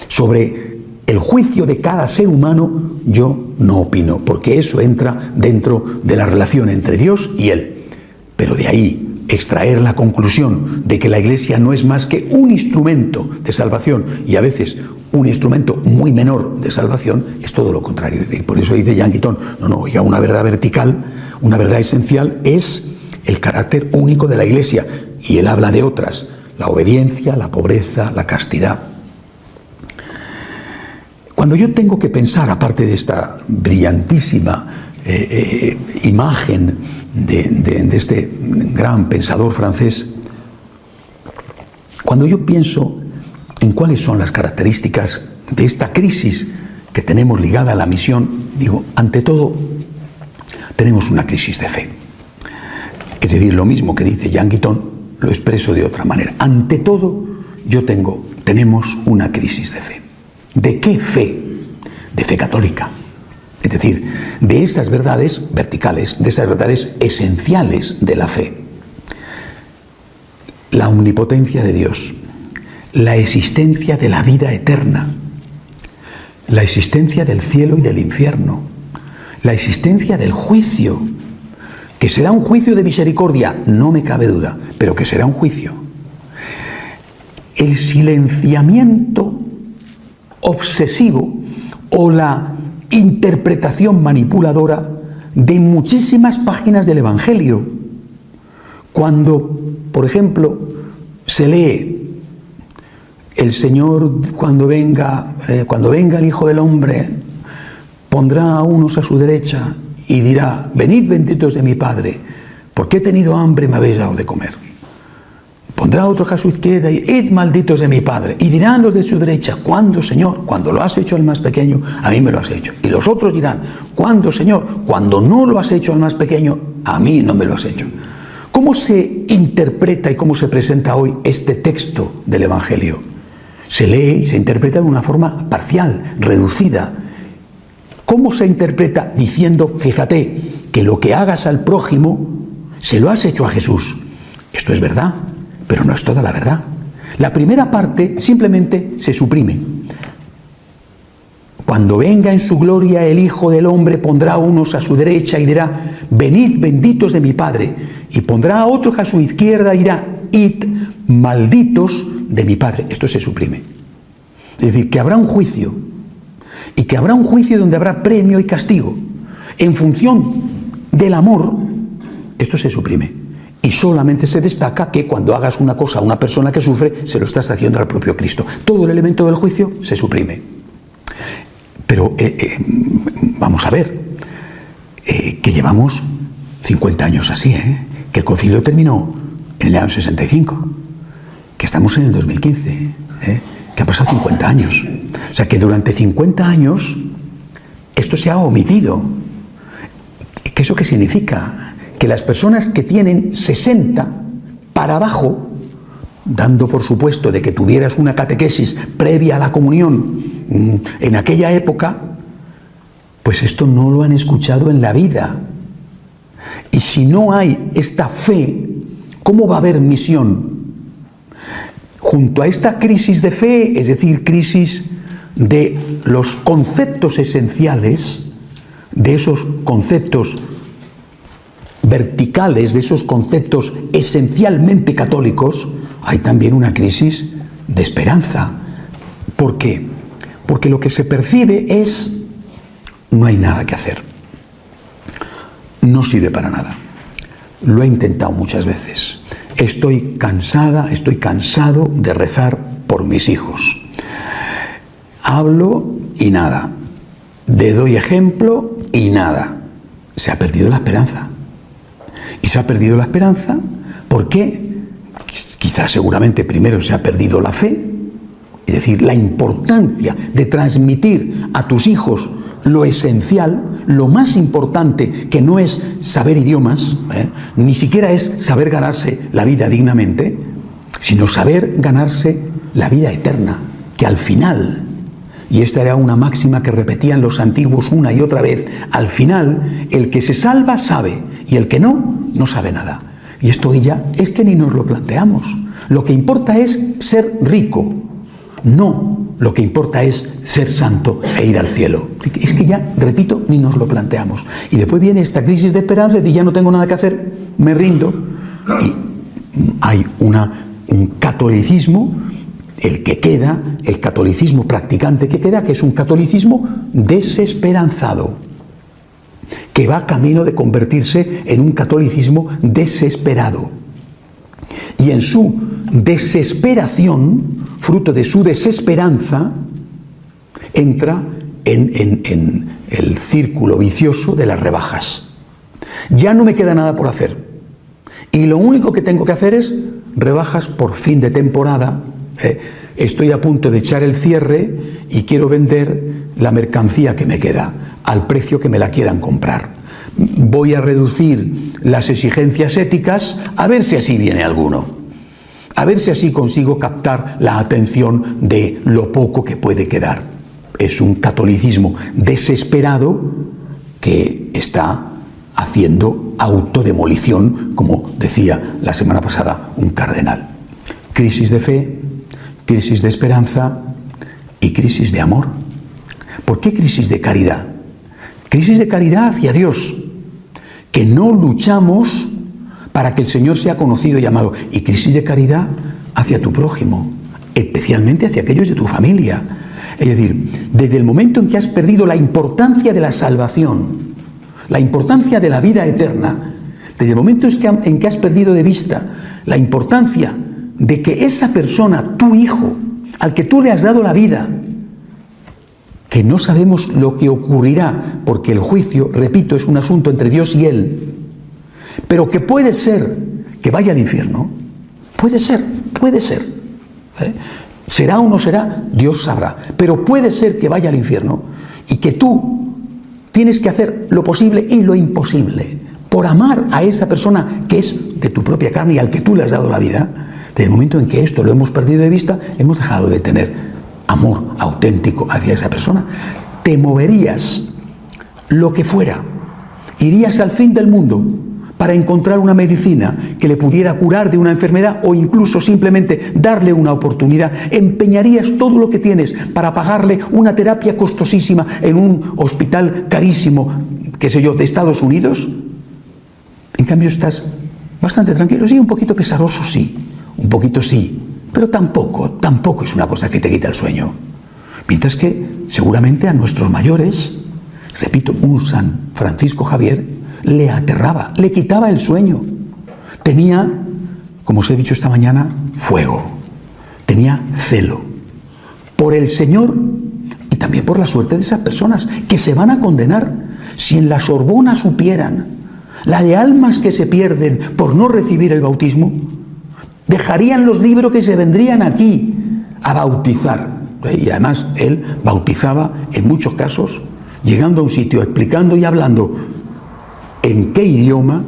Sobre el juicio de cada ser humano yo no opino, porque eso entra dentro de la relación entre Dios y él. Pero de ahí extraer la conclusión de que la Iglesia no es más que un instrumento de salvación, y a veces un instrumento muy menor de salvación, es todo lo contrario. Es decir, por eso dice Jean Guiton, oiga, una verdad vertical, una verdad esencial es el carácter único de la Iglesia, y él habla de otras: la obediencia, la pobreza, la castidad. Cuando yo tengo que pensar, aparte de esta brillantísima imagen de este gran pensador francés, cuando yo pienso en cuáles son las características de esta crisis que tenemos ligada a la misión, digo, ante todo, tenemos una crisis de fe. Es decir, lo mismo que dice Jean Guiton, lo expreso de otra manera. Ante todo, tenemos una crisis de fe. ¿De qué fe? De fe católica. Es decir, de esas verdades verticales, de esas verdades esenciales de la fe. La omnipotencia de Dios, la existencia de la vida eterna, la existencia del cielo y del infierno, la existencia del juicio, que será un juicio de misericordia, no me cabe duda, pero que será un juicio. El silenciamiento obsesivo o la interpretación manipuladora de muchísimas páginas del Evangelio. Cuando, por ejemplo, se lee: el Señor cuando venga el Hijo del Hombre, pondrá a unos a su derecha y dirá: venid benditos de mi Padre, porque he tenido hambre y me habéis dado de comer. Pondrá a otros a su izquierda y: id malditos de mi Padre. Y dirán los de su derecha: ¿cuándo, Señor? Cuando lo has hecho al más pequeño, a mí me lo has hecho. Y los otros dirán: ¿cuándo, Señor? Cuando no lo has hecho al más pequeño, a mí no me lo has hecho. ¿Cómo se interpreta y cómo se presenta hoy este texto del Evangelio? Se lee y se interpreta de una forma parcial, reducida. ¿Cómo se interpreta? Diciendo: fíjate, que lo que hagas al prójimo se lo has hecho a Jesús. Esto es verdad, pero no es toda la verdad. La primera parte simplemente se suprime. Cuando venga en su gloria el Hijo del Hombre, pondrá a unos a su derecha y dirá: venid benditos de mi Padre. Y pondrá a otros a su izquierda y dirá: id malditos de mi Padre. Esto se suprime. Es decir, que habrá un juicio. Y que habrá un juicio donde habrá premio y castigo. En función del amor, esto se suprime. Y solamente se destaca que cuando hagas una cosa a una persona que sufre, se lo estás haciendo al propio Cristo. Todo el elemento del juicio se suprime. Pero vamos a ver, que llevamos 50 años así, que el concilio terminó en el año 65, que estamos en el 2015, que ha pasado 50 años. O sea, que durante 50 años esto se ha omitido. ¿Eso qué significa? Que las personas que tienen 60 para abajo, dando por supuesto de que tuvieras una catequesis previa a la comunión en aquella época, pues esto no lo han escuchado en la vida. Y si no hay esta fe, ¿cómo va a haber misión? Junto a esta crisis de fe, es decir, crisis de los conceptos esenciales, de esos conceptos verticales, de esos conceptos esencialmente católicos, hay también una crisis de esperanza. ¿Por qué? Porque lo que se percibe es: no hay nada que hacer, no sirve para nada. Lo he intentado muchas veces. Estoy cansado de rezar por mis hijos. Hablo y nada. Le doy ejemplo y nada. Se ha perdido la esperanza. Y se ha perdido la esperanza porque quizás seguramente primero se ha perdido la fe, es decir, la importancia de transmitir a tus hijos lo esencial, lo más importante, que no es saber idiomas, ni siquiera es saber ganarse la vida dignamente, sino saber ganarse la vida eterna, que al final, y esta era una máxima que repetían los antiguos una y otra vez, al final el que se salva sabe y el que no, no sabe nada. Y esto ya es que ni nos lo planteamos. Lo que importa es ser rico, no lo que importa es ser santo e ir al cielo. Es que ya, repito, ni nos lo planteamos. Y después viene esta crisis de esperanza de ya no tengo nada que hacer, me rindo. Y hay un catolicismo, el que queda, el catolicismo practicante que queda, que es un catolicismo desesperanzado, que va camino de convertirse en un catolicismo desesperado. Y en su desesperación, fruto de su desesperanza, entra en el círculo vicioso de las rebajas. Ya no me queda nada por hacer. Y lo único que tengo que hacer es rebajas por fin de temporada. Estoy a punto de echar el cierre y quiero vender la mercancía que me queda al precio que me la quieran comprar. Voy a reducir las exigencias éticas a ver si así viene alguno. A ver si así consigo captar la atención de lo poco que puede quedar. Es un catolicismo desesperado que está haciendo autodemolición, como decía la semana pasada un cardenal. Crisis de fe, crisis de esperanza y crisis de amor. ¿Por qué crisis de caridad? Crisis de caridad hacia Dios, que no luchamos para que el Señor sea conocido y amado. Y crisis de caridad hacia tu prójimo, especialmente hacia aquellos de tu familia. Es decir, desde el momento en que has perdido la importancia de la salvación, la importancia de la vida eterna, desde el momento en que has perdido de vista la importancia de que esa persona, tu hijo, al que tú le has dado la vida, que no sabemos lo que ocurrirá, porque el juicio, repito, es un asunto entre Dios y él, pero que puede ser que vaya al infierno, puede ser, será o no será, Dios sabrá, pero puede ser que vaya al infierno y que tú tienes que hacer lo posible y lo imposible por amar a esa persona que es de tu propia carne y al que tú le has dado la vida. Desde el momento en que esto lo hemos perdido de vista, hemos dejado de tener amor auténtico hacia esa persona. Te moverías lo que fuera, irías al fin del mundo para encontrar una medicina que le pudiera curar de una enfermedad o incluso simplemente darle una oportunidad. Empeñarías todo lo que tienes para pagarle una terapia costosísima en un hospital carísimo, qué sé yo, de Estados Unidos. En cambio estás bastante tranquilo, sí, un poquito pesaroso, sí, un poquito sí, pero tampoco es una cosa que te quita el sueño. Mientras que seguramente a nuestros mayores, repito, un San Francisco Javier le aterraba, le quitaba el sueño. Tenía, como os he dicho esta mañana, fuego, tenía celo por el Señor y también por la suerte de esas personas que se van a condenar. Si en la Sorbona supieran la de almas que se pierden por no recibir el bautismo, dejarían los libros que se vendrían aquí a bautizar. Y además él bautizaba en muchos casos, llegando a un sitio, explicando y hablando en qué idioma,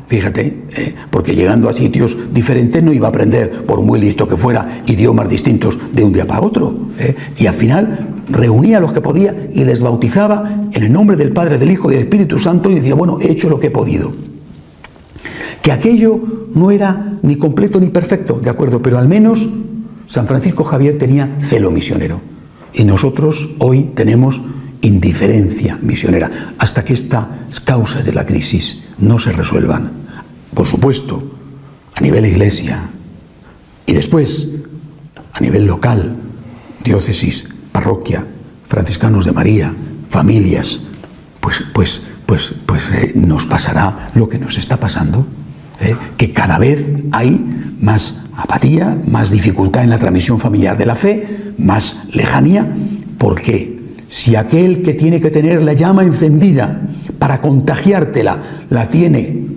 fíjate, porque llegando a sitios diferentes no iba a aprender, por muy listo que fuera, idiomas distintos de un día para otro. Y al final reunía a los que podía y les bautizaba en el nombre del Padre, del Hijo y del Espíritu Santo y decía, bueno, he hecho lo que he podido. Que aquello no era ni completo ni perfecto, de acuerdo, pero al menos San Francisco Javier tenía celo misionero. Y nosotros hoy tenemos indiferencia misionera, hasta que estas causas de la crisis no se resuelvan. Por supuesto, a nivel iglesia y después a nivel local, diócesis, parroquia, franciscanos de María, familias, pues nos pasará lo que nos está pasando, que cada vez hay más apatía, más dificultad en la transmisión familiar de la fe, más lejanía, porque si aquel que tiene que tener la llama encendida para contagiártela la tiene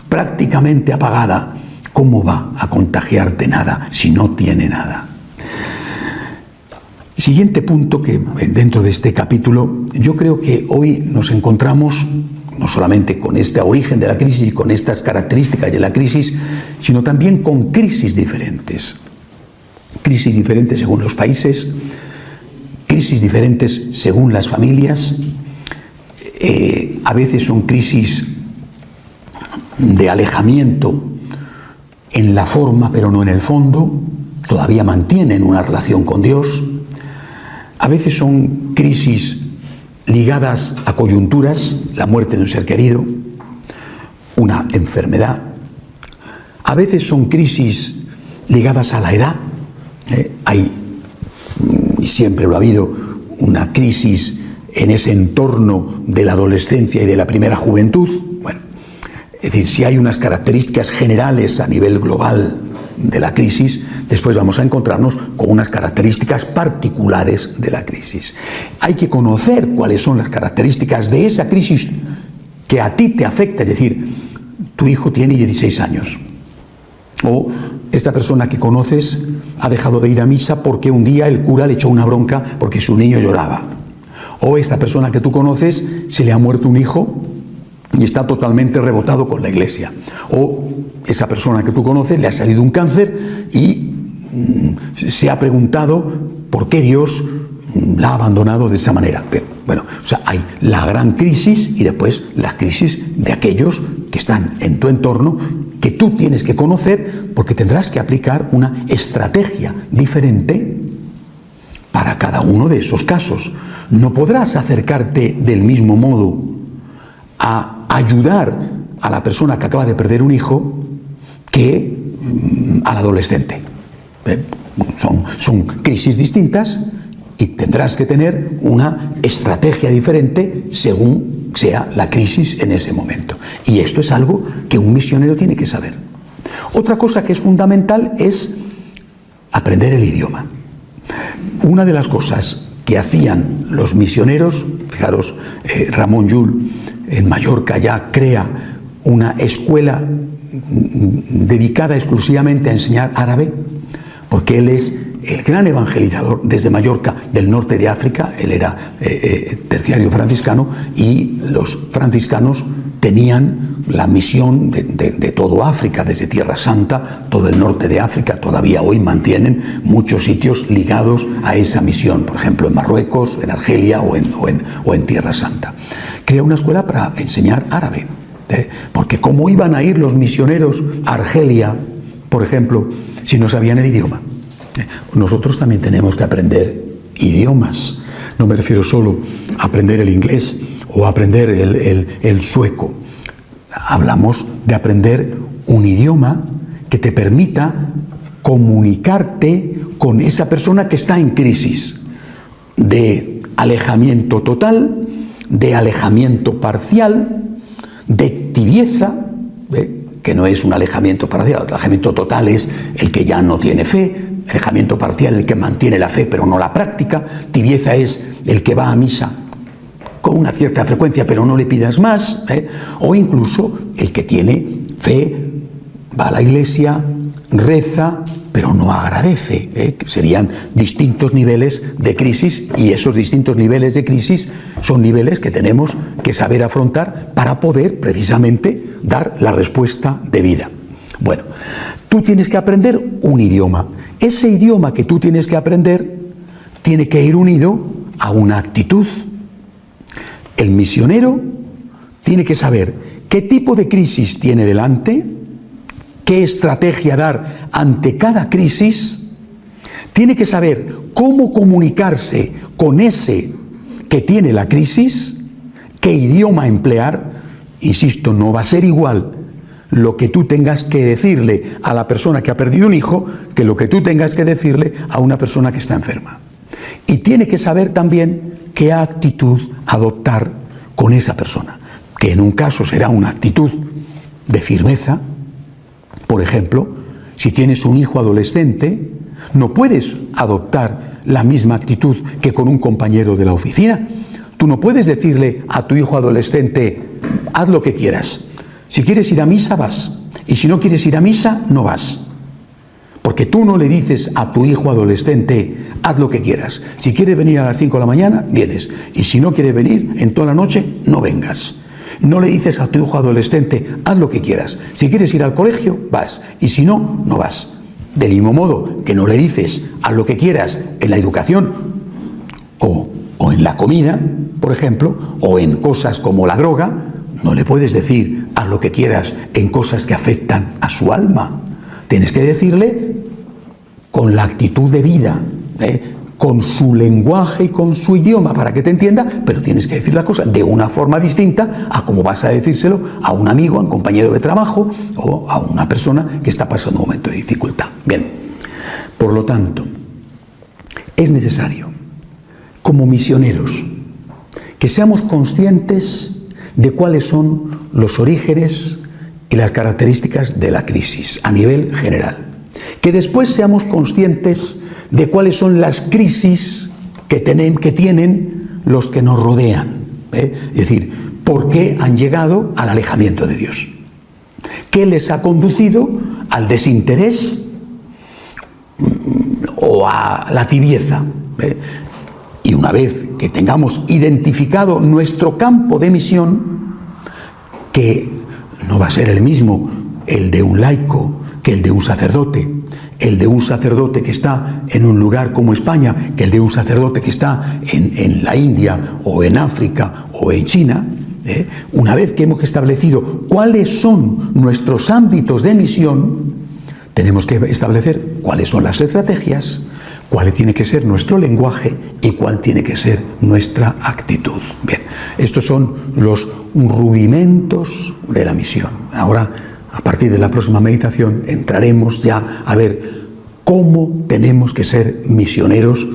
prácticamente apagada, ¿cómo va a contagiarte nada si no tiene nada? Siguiente punto que dentro de este capítulo, yo creo que hoy nos encontramos no solamente con este origen de la crisis y con estas características de la crisis, sino también con crisis diferentes. Crisis diferentes según los países, crisis diferentes según las familias. A veces son crisis de alejamiento en la forma, pero no en el fondo. Todavía mantienen una relación con Dios. A veces son crisis ligadas a coyunturas, la muerte de un ser querido, una enfermedad. A veces son crisis ligadas a la edad. Hay, y siempre lo ha habido, una crisis en ese entorno de la adolescencia y de la primera juventud. Bueno, es decir, si hay unas características generales a nivel global de la crisis, después vamos a encontrarnos con unas características particulares de la crisis. Hay que conocer cuáles son las características de esa crisis que a ti te afecta, es decir, tu hijo tiene 16 años, o esta persona que conoces ha dejado de ir a misa porque un día el cura le echó una bronca porque su niño lloraba, o esta persona que tú conoces se le ha muerto un hijo y está totalmente rebotado con la iglesia, o esa persona que tú conoces le ha salido un cáncer y se ha preguntado por qué Dios la ha abandonado de esa manera. Pero, bueno, o sea, hay la gran crisis y después las crisis de aquellos que están en tu entorno, que tú tienes que conocer porque tendrás que aplicar una estrategia diferente para cada uno de esos casos. No podrás acercarte del mismo modo a ayudar a la persona que acaba de perder un hijo que al adolescente. Son crisis distintas y tendrás que tener una estrategia diferente según sea la crisis en ese momento. Y esto es algo que un misionero tiene que saber. Otra cosa que es fundamental es aprender el idioma. Una de las cosas que hacían los misioneros, fijaros, Ramón Llull en Mallorca ya crea una escuela dedicada exclusivamente a enseñar árabe, porque él es el gran evangelizador desde Mallorca del norte de África. Él era terciario franciscano y los franciscanos tenían la misión de todo África, desde Tierra Santa, todo el norte de África. Todavía hoy mantienen muchos sitios ligados a esa misión, por ejemplo en Marruecos, en Argelia o en Tierra Santa. Crea una escuela para enseñar árabe, porque ¿cómo iban a ir los misioneros a Argelia, por ejemplo, si no sabían el idioma? Nosotros también tenemos que aprender idiomas. No me refiero solo a aprender el inglés o a aprender el sueco. Hablamos de aprender un idioma que te permita comunicarte con esa persona que está en crisis de alejamiento total, de alejamiento parcial, de tibieza, que no es un alejamiento parcial. El alejamiento total es el que ya no tiene fe, alejamiento parcial el que mantiene la fe pero no la práctica, tibieza es el que va a misa con una cierta frecuencia pero no le pidas más, o incluso el que tiene fe, va a la iglesia, reza pero no agradece, que serían distintos niveles de crisis, y esos distintos niveles de crisis son niveles que tenemos que saber afrontar para poder precisamente dar la respuesta debida. Bueno, tú tienes que aprender un idioma. Ese idioma que tú tienes que aprender tiene que ir unido a una actitud. El misionero tiene que saber qué tipo de crisis tiene delante, qué estrategia dar ante cada crisis, tiene que saber cómo comunicarse con ese que tiene la crisis, qué idioma emplear. Insisto, no va a ser igual lo que tú tengas que decirle a la persona que ha perdido un hijo que lo que tú tengas que decirle a una persona que está enferma. Y tiene que saber también qué actitud adoptar con esa persona, que en un caso será una actitud de firmeza. Por ejemplo, si tienes un hijo adolescente, no puedes adoptar la misma actitud que con un compañero de la oficina. Tú no puedes decirle a tu hijo adolescente, haz lo que quieras. Si quieres ir a misa, vas. Y si no quieres ir a misa, no vas. Porque tú no le dices a tu hijo adolescente, haz lo que quieras. Si quieres venir a las 5 de la mañana, vienes. Y si no quieres venir en toda la noche, no vengas. No le dices a tu hijo adolescente, haz lo que quieras. Si quieres ir al colegio, vas. Y si no, no vas. Del mismo modo que no le dices, haz lo que quieras en la educación o en la comida, por ejemplo, o en cosas como la droga, no le puedes decir, haz lo que quieras en cosas que afectan a su alma. Tienes que decirle con la actitud de vida, con su lenguaje y con su idioma para que te entienda, pero tienes que decir las cosas de una forma distinta a como vas a decírselo a un amigo, a un compañero de trabajo o a una persona que está pasando un momento de dificultad. Bien, por lo tanto, es necesario, como misioneros, que seamos conscientes de cuáles son los orígenes y las características de la crisis a nivel general. Que Que después seamos conscientes de cuáles son las crisis que tienen los que nos rodean. Es decir, ¿por qué han llegado al alejamiento de Dios? ¿Qué les ha conducido al desinterés o a la tibieza? Y una vez que tengamos identificado nuestro campo de misión, que no va a ser el mismo el de un laico que el de un sacerdote que está en un lugar como España, que el de un sacerdote que está en la India o en África o en China, una vez que hemos establecido cuáles son nuestros ámbitos de misión, tenemos que establecer cuáles son las estrategias, cuál tiene que ser nuestro lenguaje y cuál tiene que ser nuestra actitud. Bien, estos son los rudimentos de la misión. Ahora, a partir de la próxima meditación, entraremos ya a ver cómo tenemos que ser misioneros,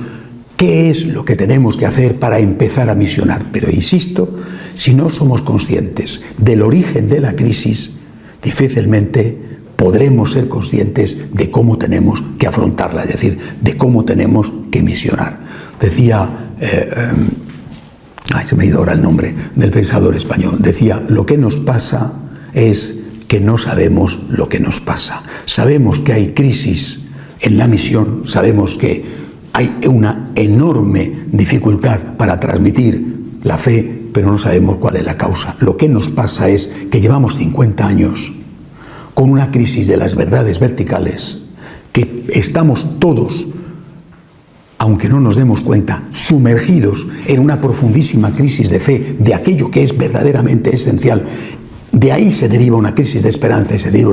qué es lo que tenemos que hacer para empezar a misionar. Pero insisto, si no somos conscientes del origen de la crisis, difícilmente podremos ser conscientes de cómo tenemos que afrontarla, es decir, de cómo tenemos que misionar. Decía, se me ha ido ahora el nombre del pensador español, decía, lo que nos pasa es que no sabemos lo que nos pasa. Sabemos que hay crisis en la misión, sabemos que hay una enorme dificultad para transmitir la fe, pero no sabemos cuál es la causa. Lo que nos pasa es que llevamos 50 años con una crisis de las verdades verticales, que estamos todos, aunque no nos demos cuenta, sumergidos en una profundísima crisis de fe de aquello que es verdaderamente esencial. De ahí se deriva una crisis de esperanza y se deriva